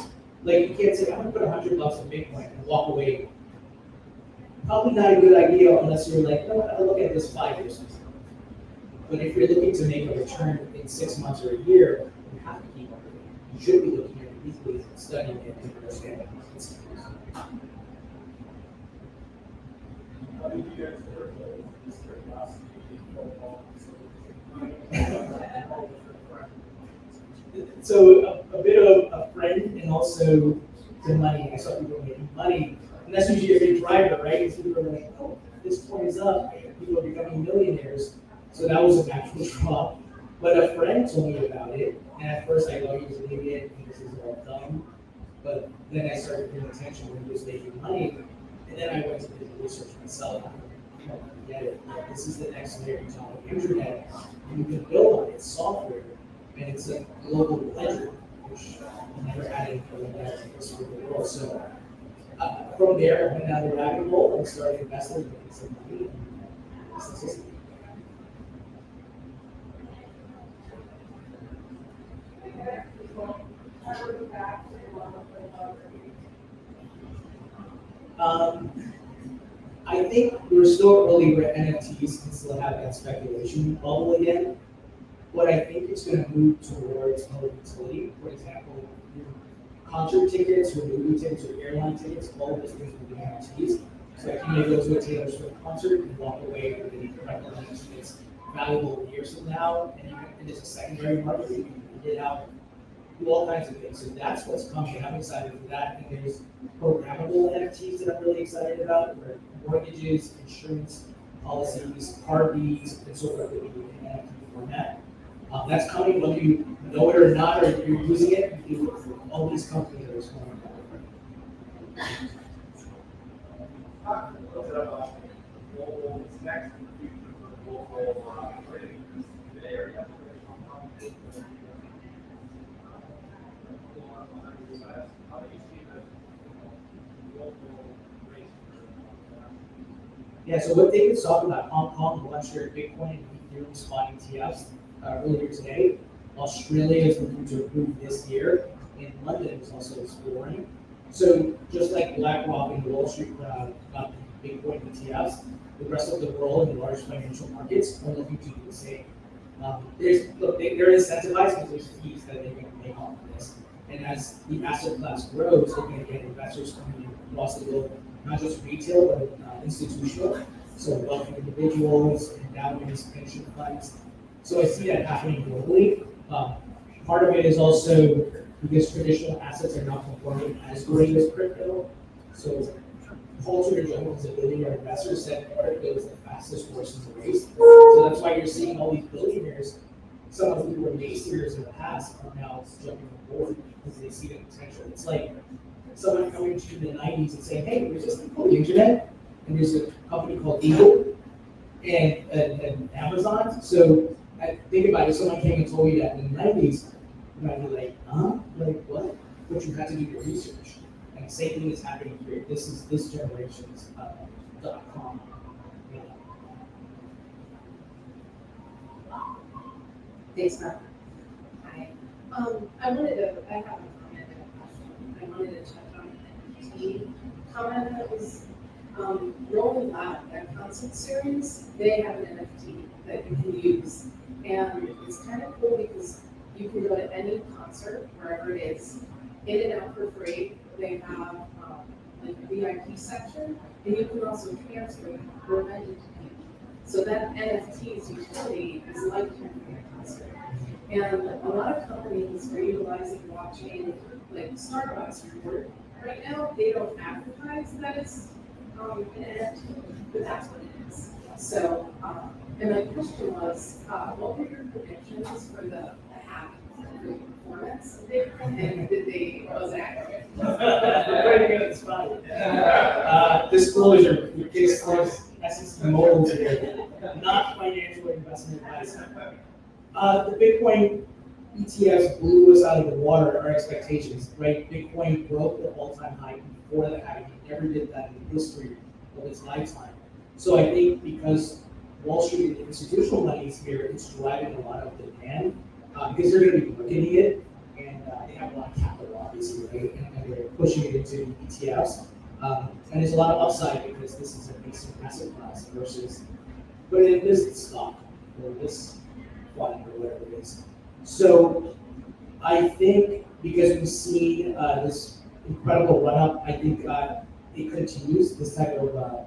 Like, you can't say, I'm gonna put $100 in Bitcoin and walk away. Probably not a good idea unless you're like, no, I'll look at this 5 years. But if you're looking to make a return in 6 months or a year, you have to keep up with it. You should be looking at it weekly, studying it, and understanding it. How did you guys work with Mr. Last? So a bit of a friend and also the money. I saw people making money, and that's usually a big driver, right? Because people are like, oh, this point is up, people are becoming millionaires. So that was a natural draw. But a friend told me about it, and at first I thought he was an idiot and this is all dumb. But then I started paying attention when he was making money, and then I went to do the research myself. I get it. Like, this is the next layer on the internet, and you can build on it. It's software, and it's a global ledger, which never had anything like that in the history of the world. So from there, I went down the rabbit hole and started investing, making some money, and statistically. I think we're still early where NFTs can still have that speculation bubble again. What I think it's going to move towards more utility. For example, your concert tickets, or movie tickets, or airline tickets, all of those things will be NFTs. So if you may go to a Taylor Swift concert and walk away with an incredible NFT that's valuable years from now, and it's a secondary market, you can get out, do all kinds of things. So that's what's coming. I'm excited for that. And there's programmable NFTs that I'm really excited about, where mortgages, insurance policies, car deeds, and so forth will be in NFT format. That's coming whether you know it or not, or you're using it. All these companies are exploring that. Yeah, so what David's talking about, Hong Kong launched their Bitcoin and Ethereum spot ETFs earlier today. Australia is looking to approve this year, and London is also exploring. So just like BlackRock and Wall Street got the Bitcoin ETFs, the rest of the world and large financial markets are looking to do the same. They're incentivized because there's fees that they can make off of this. And as the asset class grows, they're going to get investors coming in across the globe, not just retail, but institutional. So wealthy individuals, endowments, pension funds. So I see that happening globally. Part of it is also because traditional assets are not performing as great as crypto. So Paul Tudor Jones, a billionaire investor, said crypto is the fastest horse in the race. So that's why you're seeing all these billionaires, some of who were naysayers in the past, are now jumping on board because they see the potential. It's like someone coming to the 90s and saying, hey, there's this thing called the internet, and there's a company called Google and Amazon. So I think about it, if someone came and told you that in the 90s, you might be like, huh? Like what? But you had to do your research. And the same thing is happening here. This generation's .com. You know. Thanks, Mark. Hi. I have a comment and a question. I wanted to touch on the comment that was Rolling Loud, that concert series, they have an NFT that you can use. And it's kind of cool because you can go to any concert, wherever it is, in and out for free. They have like a VIP section, and you can also transfer your money. So that NFT's utility is lifetime for the concert. And a lot of companies are utilizing blockchain, like Starbucks report. Right now, they don't advertise that it's an NFT, but that's what it is. So, and my question was, what were your predictions for the hack performance of Bitcoin, and did they, was it accurate? Very good, it's fine. Disclosure, your case closed, SEC moguls here, not financial investment advice. The Bitcoin ETFs blew us out of the water, our expectations, right? Bitcoin broke the all-time high before the hack. It never did that in the history of its lifetime. So I think because Wall Street and institutional money is here, it's driving a lot of demand because they're going to be marketing it, and they have a lot of capital, obviously, right? And they're pushing it into ETFs. And there's a lot of upside because this is a basic asset class versus, but it is stock or this fund or whatever it is. So I think because we've seen this incredible run up, I think it continues this type of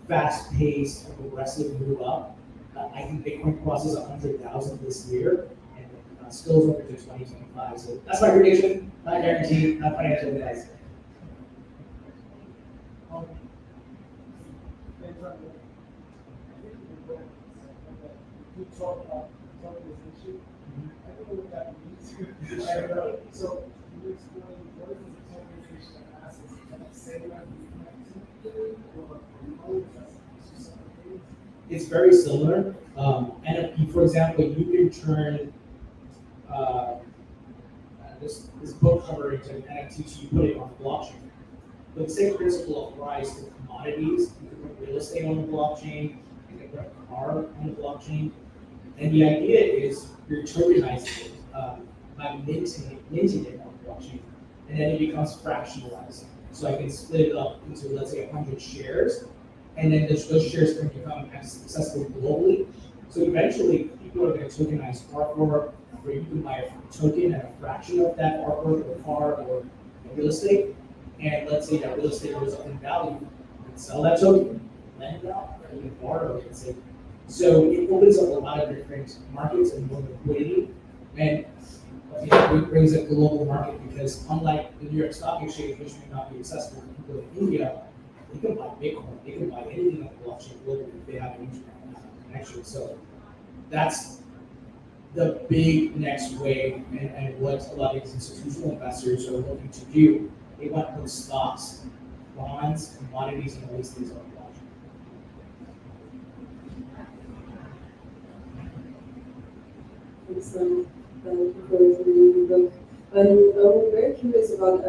fast paced, aggressive move up. I think Bitcoin crosses 100,000 this year and spills over to 2025. So that's my prediction, not guaranteed, not financial advice. You talk about tokenization. know what that means. And, so, can you explain what is the tokenization of assets? Can I say that or It's very similar. NFT, for example, you can turn this book cover into an NFT, so you put it on the blockchain. But the same principle applies to commodities. You can put real estate on the blockchain, you can put a car on the blockchain. And the idea is you're tokenizing it by minting it on the blockchain. And then it becomes fractionalized. So I can split it up into, let's say, 100 shares. And then those shares can become accessible globally. So eventually, people are going to tokenize artwork, where you can buy a token and a fraction of that artwork, or car, or real estate. And let's say that real estate goes up in value, you can sell that token, lend it out, or you can borrow it. So it opens up a lot of different markets and more liquidity. And it brings a global market because unlike the New York Stock Exchange, which may not be accessible to people in India, they can buy Bitcoin, they can buy anything on the blockchain globally if they have an internet connection. So that's the big next wave, and what a lot of these institutional investors are looking to do. They want to put stocks, bonds, commodities, and all these things on the blockchain. Thanks for reading the book. I'm very curious about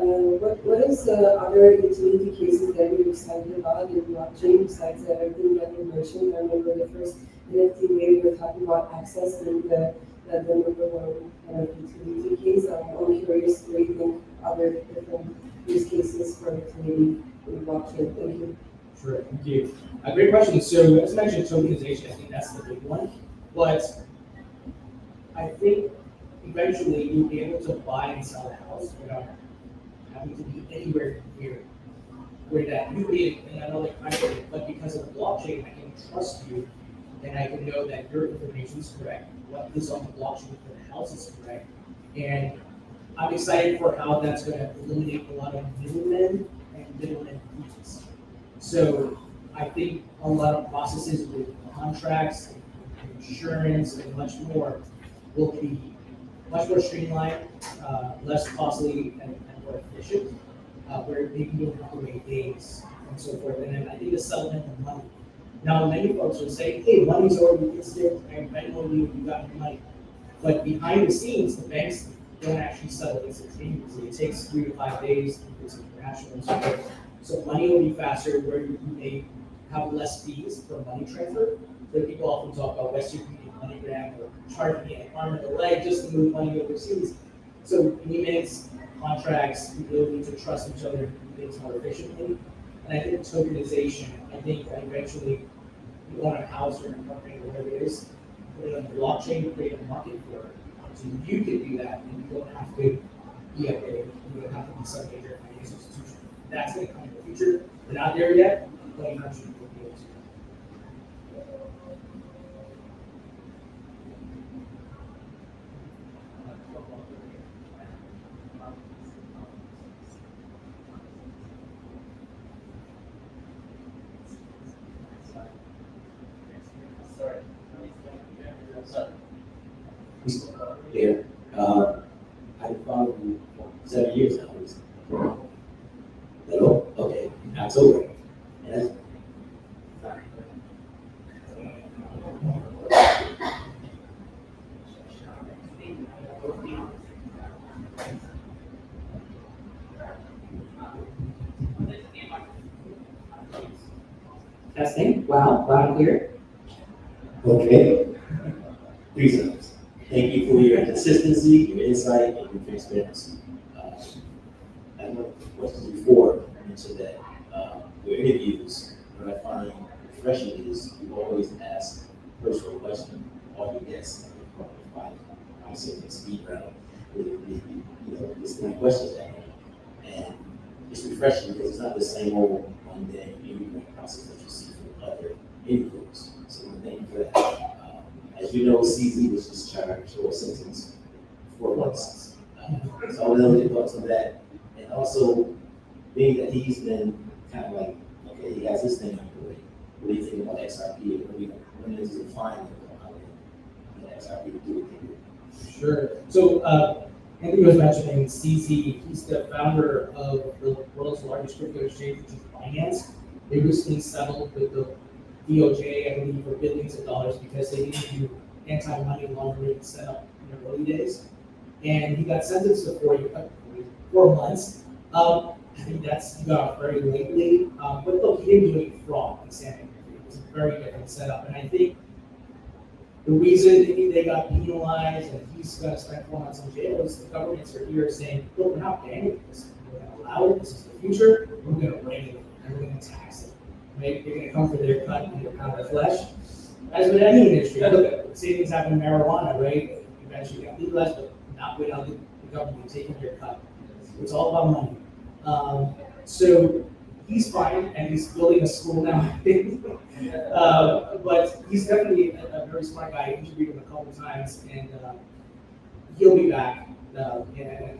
what is the other utility cases that you're excited about in blockchain besides everything that you mentioned. I remember the first NFT wave we were talking about access and the number one kind of utility case. I'm curious what you think other different use cases for utility in blockchain. Thank you. Sure, thank you. A great question. So as mentioned, tokenization, I think that's the big one. But I think eventually you'll be able to buy and sell a house without having to be anywhere near where that you be in another country. But because of the blockchain, I can trust you and I can know that your information is correct. What is on the blockchain for the house is correct. And I'm excited for how that's going to eliminate a lot of middlemen and middlemen fees. So I think a lot of processes with contracts, and insurance, and much more will be much more streamlined, less costly, and more efficient, where they can do it in 48 days and so forth. And then I think the settlement of money. Now, many folks will say, hey, money's already instant, and I know you got your money. But behind the scenes, the banks don't actually settle instantaneously. It takes 3 to 5 days to do some international and so forth. So money will be faster, where you may have less fees for money transfer. So people often talk about Western Union, MoneyGram, or charging me an arm and a leg just to move money overseas. So payments, contracts, the ability to trust each other and do things more efficiently. And I think tokenization, I think eventually you want a house or an apartment or whatever it is, put it on the blockchain, create a market for it. So you can do that, and you don't have to be up there, you don't have to be some major financial institution. That's going to come in the future. We're not there yet, but eventually we'll be able to. Here, I've followed you for 7 years now. Hello? Okay, October. Yes. Testing. Wow, loud and clear. Okay. 3 times. Thank you for your consistency, your insight, and your transparency. I have questions before I mentioned that your interviews, what I find refreshing is you always ask personal questions all your guests. I'm saying the speed round with this many questions at him. And it's refreshing because it's not the same old mundane interviewing process that you see from other interviews. So thank you for that. As you know, CZ was discharged or sentenced for 4 months. So I want to know your thoughts on that. And also, being that he's been kind of like, okay, he has his thing on the way. What do you think about XRP? When is the fine going to come out and XRP to do what they do? Sure. So, Anthony was mentioning CZ, he's the founder of the world's largest crypto exchange, which is Binance. They recently settled with the DOJ, I believe, for billions of dollars because they didn't do anti-money laundering set up in the early days. And he got sentenced to 4 months. I think he got off very lately. But look, he didn't do any fraud in San Diego. It was a very different setup. And I think the reason they got penalized and he's going to spend 4 months in jail is the governments are here saying, look, we're not banning this. We're going to allow it. This is the future. We're going to regulate it and we're going to tax it. Right? They're going to come for their cut and their pound of flesh. As with any industry, look, same things happen in marijuana, right? Eventually got legalized, but not without the government taking their cut. It's all about money. So he's fine, and he's building a school now, I think. But he's definitely a very smart guy. I interviewed him a couple times, and he'll be back. And I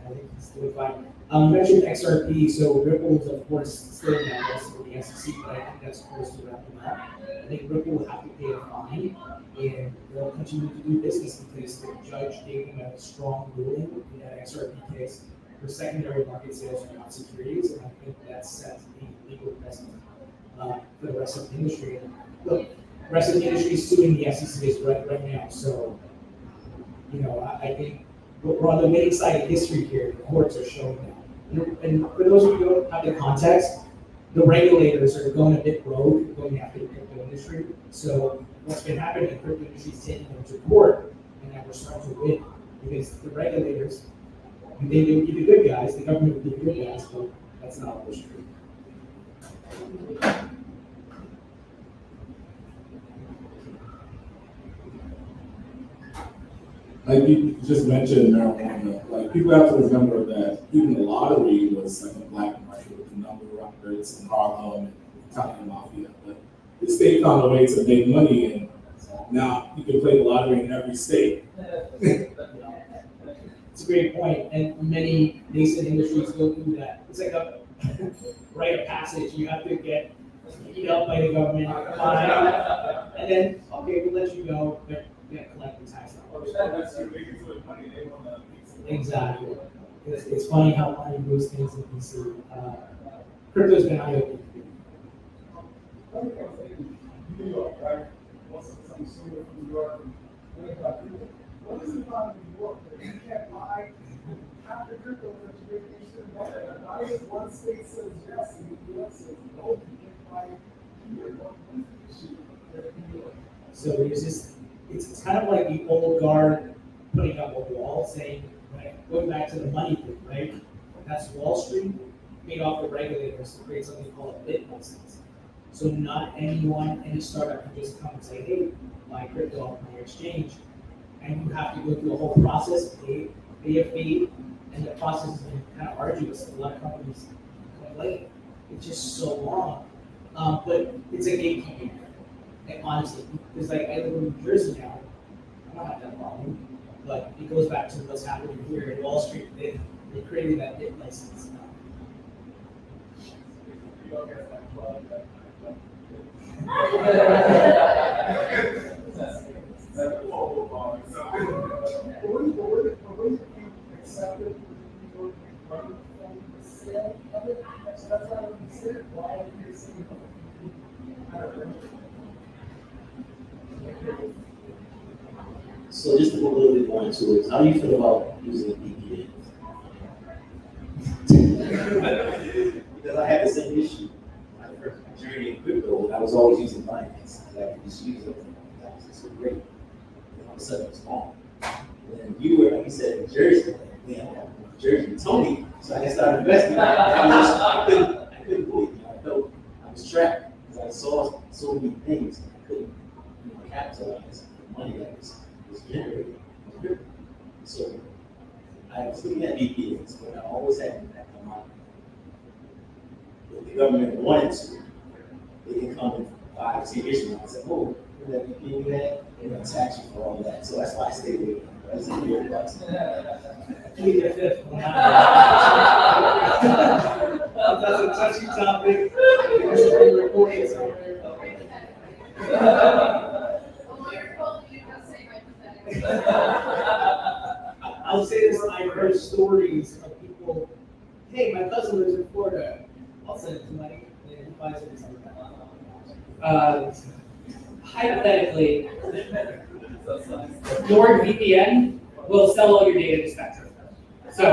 think he's doing fine. You mentioned XRP, so Ripple is, of course, still in that list for the SEC, but I think that's close to wrapping up. I think Ripple will have to pay a fine, and they'll continue to do business because the judge gave them a strong ruling in that XRP case for secondary market sales of not securities, and I think that sets a legal precedent for the rest of the industry. Look, the rest of the industry is suing the SEC right now, so I think we're on the winning side of history here. The courts are showing that. And for those of you who don't have the context, the regulators are going a bit rogue, going after the crypto industry. So what's been happening, the crypto industry is taking them to court, and now we're starting to win because the regulators, they would be the good guys, the government would be the good guys, but that's not always true. Like you just mentioned marijuana, like people have to remember that even the lottery was like a black market with the number rockers in Harlem and Italian mafia. But the state found a way to make money, and now you can play the lottery in every state. It's a great point, and many nascent industries go through that. It's like a rite of passage. You have to get beat up by the government, fine, and then okay, we'll let you go, but you got to collect the tax dollars. Exactly. It's funny how money moves things in DC. Crypto's been eye-opening. New York, right? Most of the time, from New York. What is it about New York that you can't buy half the crypto that you should buy? Why is one state says yes and the US says no? You can't buy here. What is the issue in New York? So there's this. It's kind of like the old guard putting up a wall saying, right, going back to the money thing, right? That's Wall Street made off the regulators to create something called a bit license. So not anyone, any startup can just come and say, hey, buy crypto off my exchange. And you have to go through a whole process, pay a fee, and the process has been kind of arduous. A lot of companies complain. It's just so long. But it's a gatekeeping. And honestly, because like I live in New Jersey now, I don't have that problem. But it goes back to what's happening here in Wall Street. They created that bit license. So just to go a little bit more into it, how do you feel about using VPN? Because I had the same issue. My first journey in crypto, I was always using Binance. I could just use it. That was just so great. And all of a sudden it's gone. And you were, like you said, in Jersey. Like, man, I'm in Jersey with Tony. So I started investing. I couldn't do it. I felt I was trapped because I saw so many things. I couldn't capitalize the money that was generated. So I was looking at VPNs, but I always had in the back of my mind. If the government wanted to, they can come in 5, 10 years from now and say, oh, remember that VPN you had? They're going to tax you for all that. So that's why I stayed away from it. That's a weird box. That's a touchy topic. We should be recording somewhere. stories of people, hey, my cousin lives in Florida, I'll send it to my, and he buys it or something like that. Hypothetically, NordVPN will sell all your data to Spectrum. So,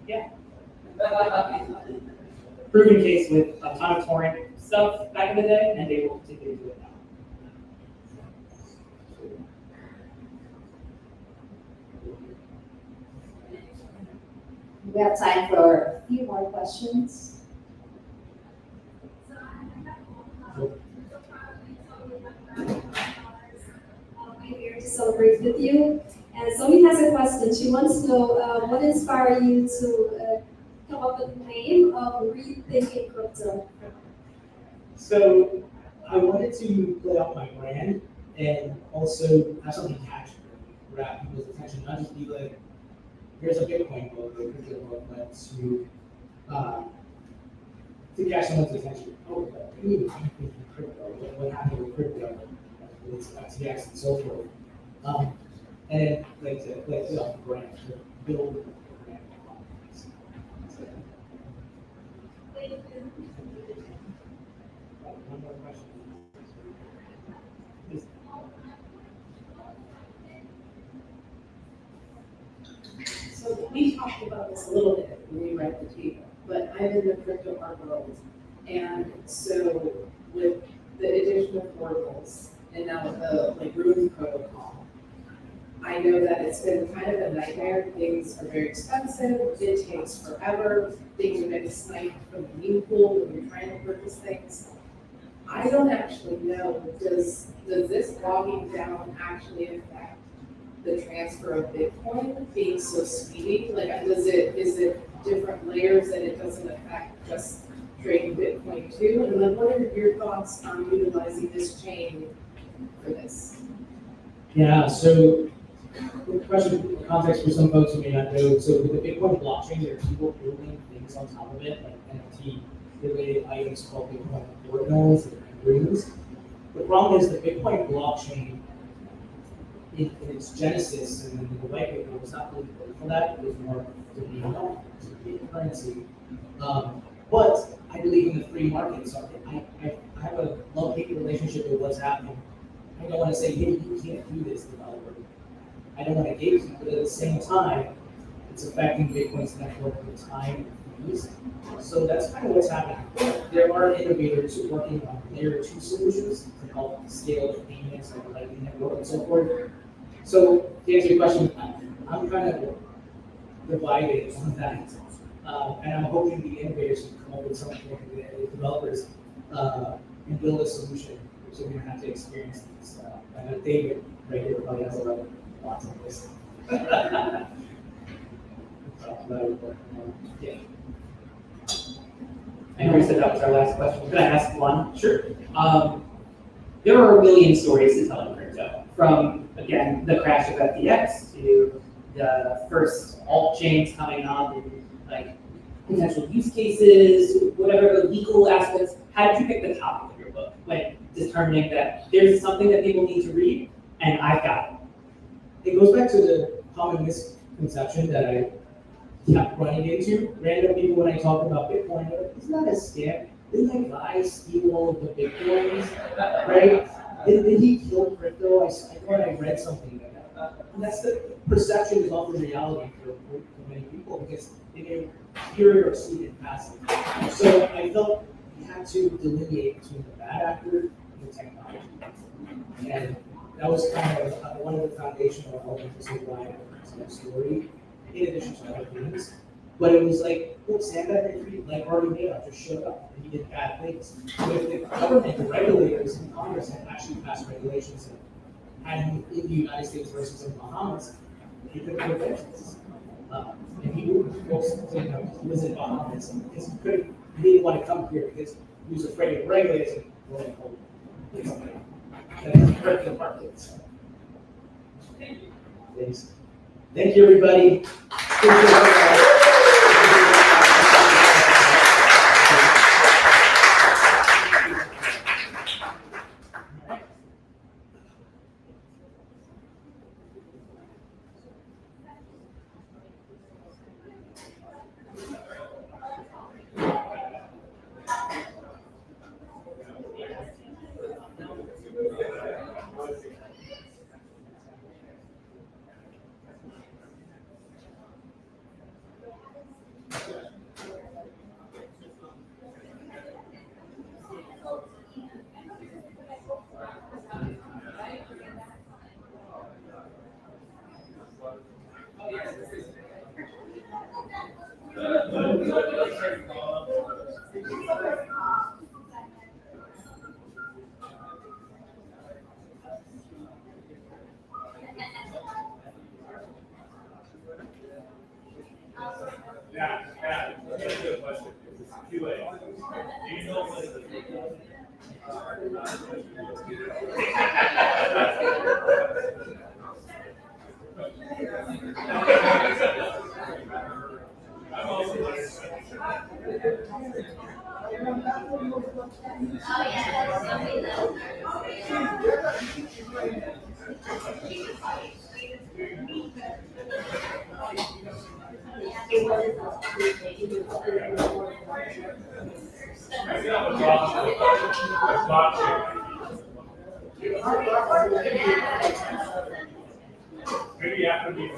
yeah. Proven case with a ton of torrent stuff back in the day, and they will continue to do it now. We have time for a few more questions. I'm here to celebrate with you. And Somi has a question. She wants to know what inspired you to come up with the name of ReThinking Crypto. So I wanted to play off my brand and also have something catch, grab people's attention, not just be like, here's a Bitcoin book or a crypto book, but to catch someone's attention. Oh, I'm thinking crypto. What happened with crypto? It's FTX and so forth. And then like to play off the brand, to build a brand. One more question. So we talked about this a little bit when we were at the table, but I'm in the crypto art world. And so with the addition of portals and now the Runes protocol, I know that it's been kind of a nightmare. Things are very expensive, it takes forever, things are getting sniped from the meme pool when you're trying to purchase things. I don't actually know, does this bogging down actually affect the transfer of Bitcoin being so speedy? Like, is it different layers that it doesn't affect just trading Bitcoin too? And then what are your thoughts on utilizing this chain for this? Yeah, so the question, context for some folks who may not know, so with the Bitcoin blockchain, there are people building things on top of it, like NFT related items called Bitcoin ordinals and runes. The problem is the Bitcoin blockchain, in its genesis and in the white paper, was not really built for that. It was more to be a currency. But I believe in the free market, so I have a love-hate relationship with what's happening. I don't want to say, hey, you can't do this, developer. I don't want to gatekeep, but at the same time, it's affecting Bitcoin's network with time and fees. So that's kind of what's happening. There are innovators working on layer 2 solutions to help scale the payments like Lightning Network and so forth. So to answer your question, I'm kind of divided on that. And I'm hoping the innovators can come up with something, the developers, and build a solution so we don't have to experience these. I know David right here probably has a lot of thoughts on this. Yeah. I know we said that was our last question. Can I ask one? Sure. There are a million stories to tell in crypto, from, again, the crash of FTX to the first alt chains coming up, and like potential use cases, whatever the legal aspects. How did you pick the topic of your book when determining that there's something that people need to read and I've got it? It goes back to the common misconception that I kept running into. Random people, when I talk about Bitcoin, they're like, it's not a scam. Didn't that guy steal all of the Bitcoins, right? Did he kill crypto? I thought I read something like that. And that's the perception is often reality for many people because they didn't hear it or see it in passing. So I felt we had to delineate between the bad actor and the technology. And that was kind of one of the foundational elements of why I wrote that story, in addition to other things. But it was like, look, Sam Bankman-Fried, like already made up, just showed up and he did bad things. So if the government, the regulators in Congress had actually passed regulations and had him in the United States versus in the Bahamas, he could have prevented this. And he would have he was in Bahamas because he didn't want to come here because he was afraid of regulators and going home. That's hurt the markets. Thanks. Thank you, everybody. Yeah, that's a good question. QA. Do you know what the I'm also learning. Maybe I'm a blockchain. Maybe after these.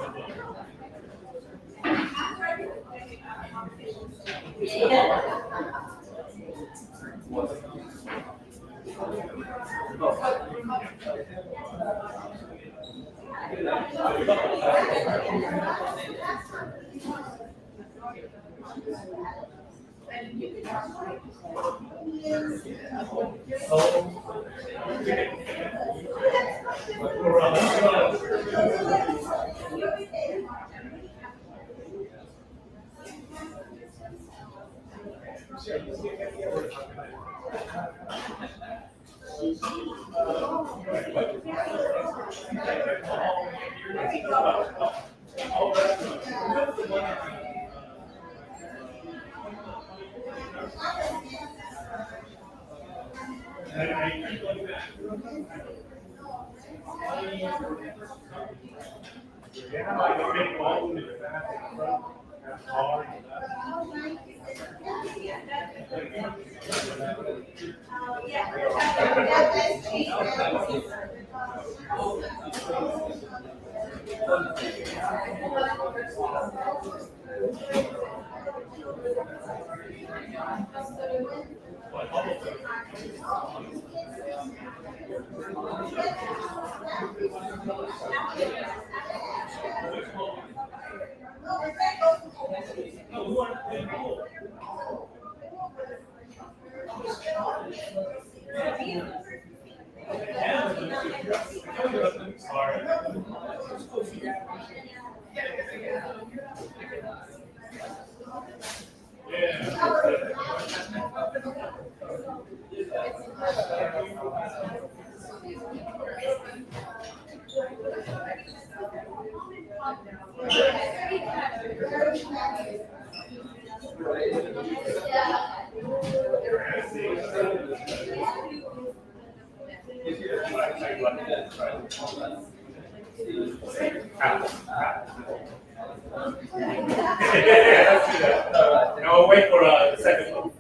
No, wait for a second one.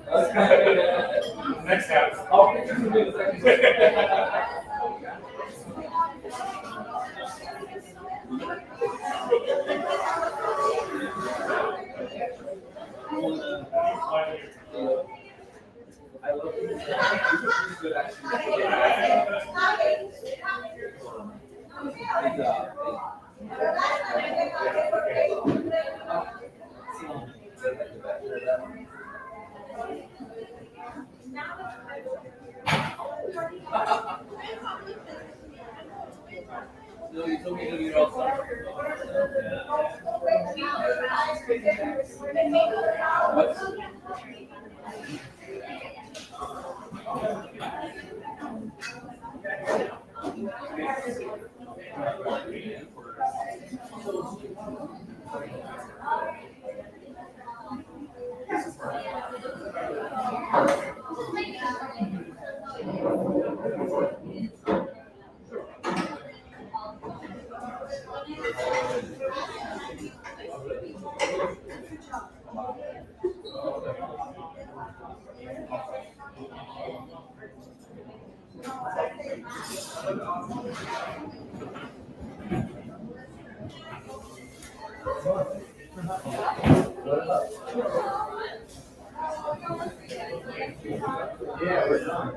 Next half. I love it. Good No, you told me to get all stuff. Yeah, we're done.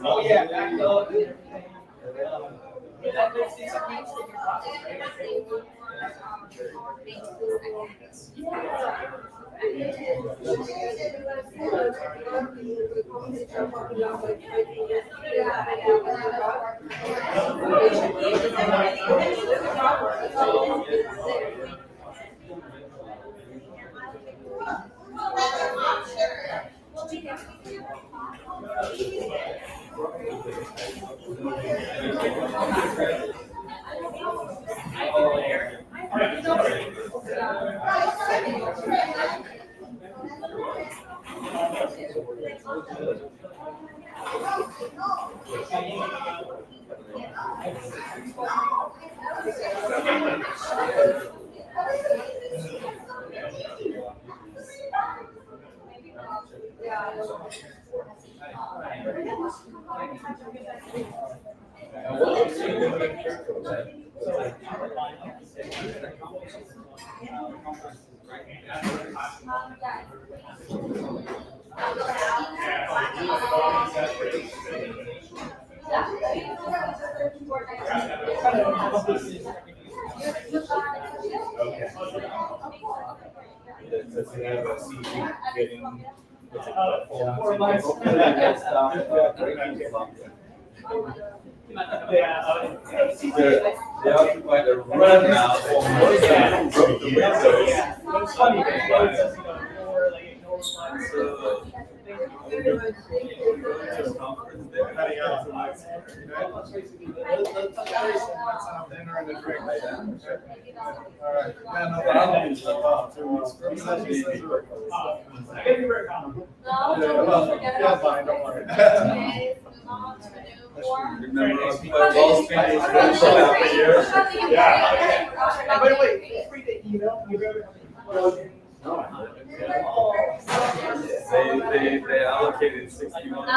Oh, yeah, back up. They occupy the room now almost from the windows. It's funny, Remember Wall Street was going so happy years. yeah. And by the way, feel free to email me. They allocated 61.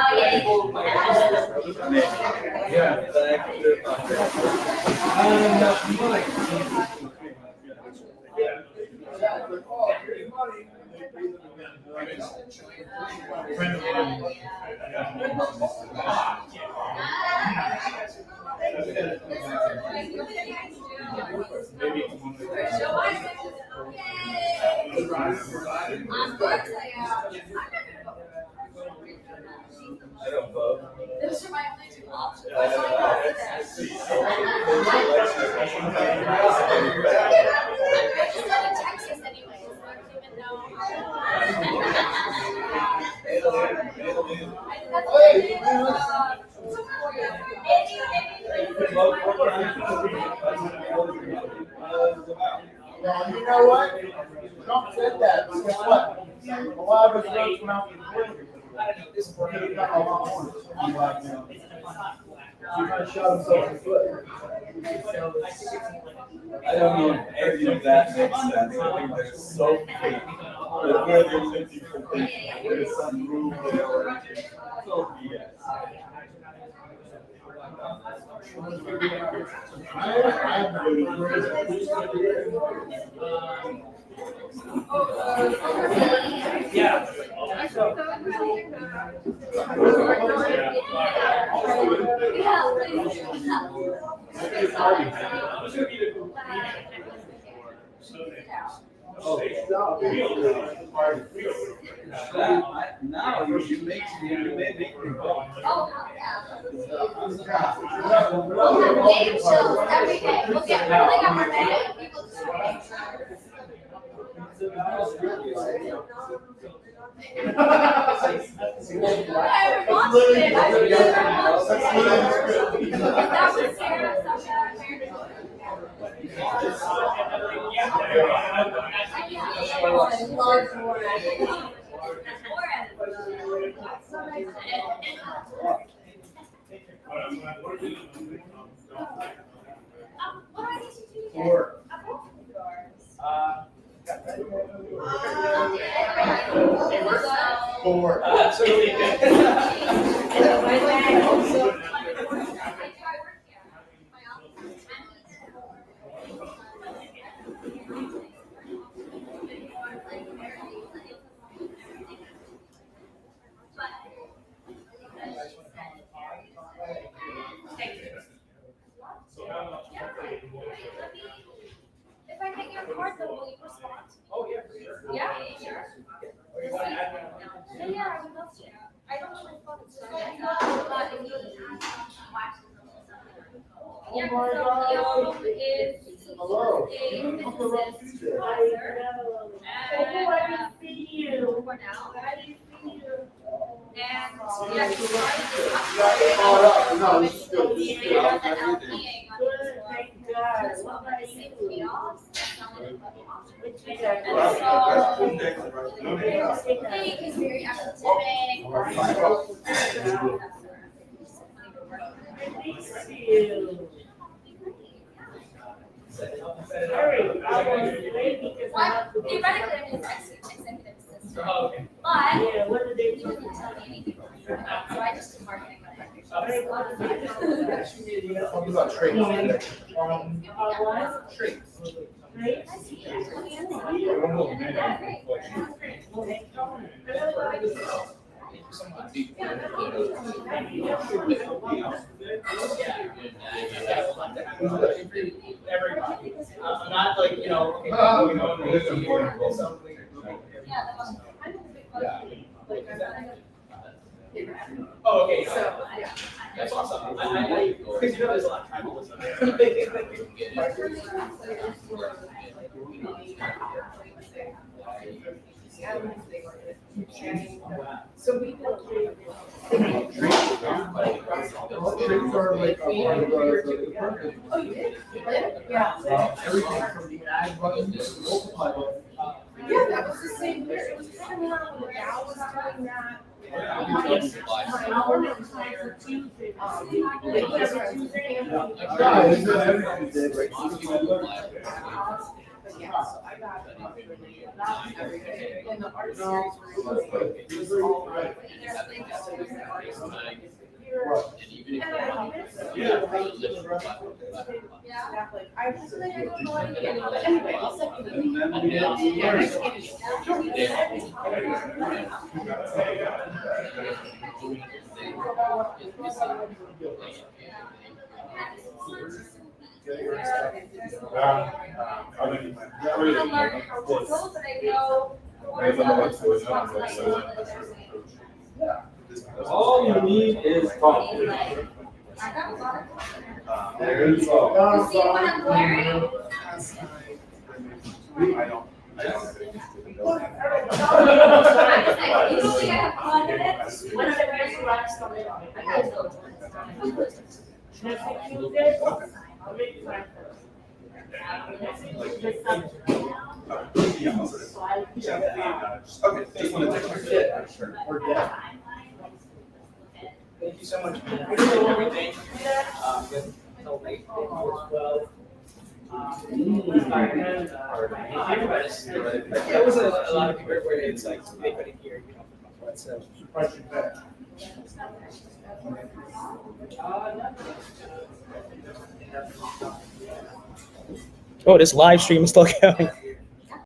I don't vote. Those are my only two options. I'm registered in Texas anyway, so I don't even know. Well, you know what? Trump said that, but guess what? A lot of us votes went out for the this could have done a lot more. He kind of shot himself in the foot. I don't know if any of that makes sense. I think they're so fake. But where they're looking for things, there's some rule there. So BS. Yeah. Now you may make me go. We'll have game shows every day. We'll get really up our day. Four. Absolutely. Yeah, so Leo is Hello. a physicist professor. For now. And yeah, he's No, this is good. This is good. He's very academic. Well, theoretically, I'm his executive assistant. Oh, okay. But he doesn't tell me anything. So I just do marketing. Talking about trades. Everybody. I'm not like, you know, okay, It's important. something. Oh, okay, so, that's awesome. Because you know there's a lot of tribalism So we don't. Trades are like a part of the program. Oh, you did? Yeah. Everything from the ag button to the multiply button. Yeah, that was the same here. It was kind of around when the gal was doing that. Yeah, it's everything did, right? Yeah, so I got everything. And the art series was all right. I was like, I don't know what to get, but anyway, I'll send All you need is talk. There you go. You see what I'm wearing? I don't. You don't think I have confidence? When I wear sweats, Okay, just want to take a shit. We're dead. Thank you so much. Everything. Until late, 12. There was a lot of people where it's like they couldn't hear, you know, what, so. Oh, this live stream is still going.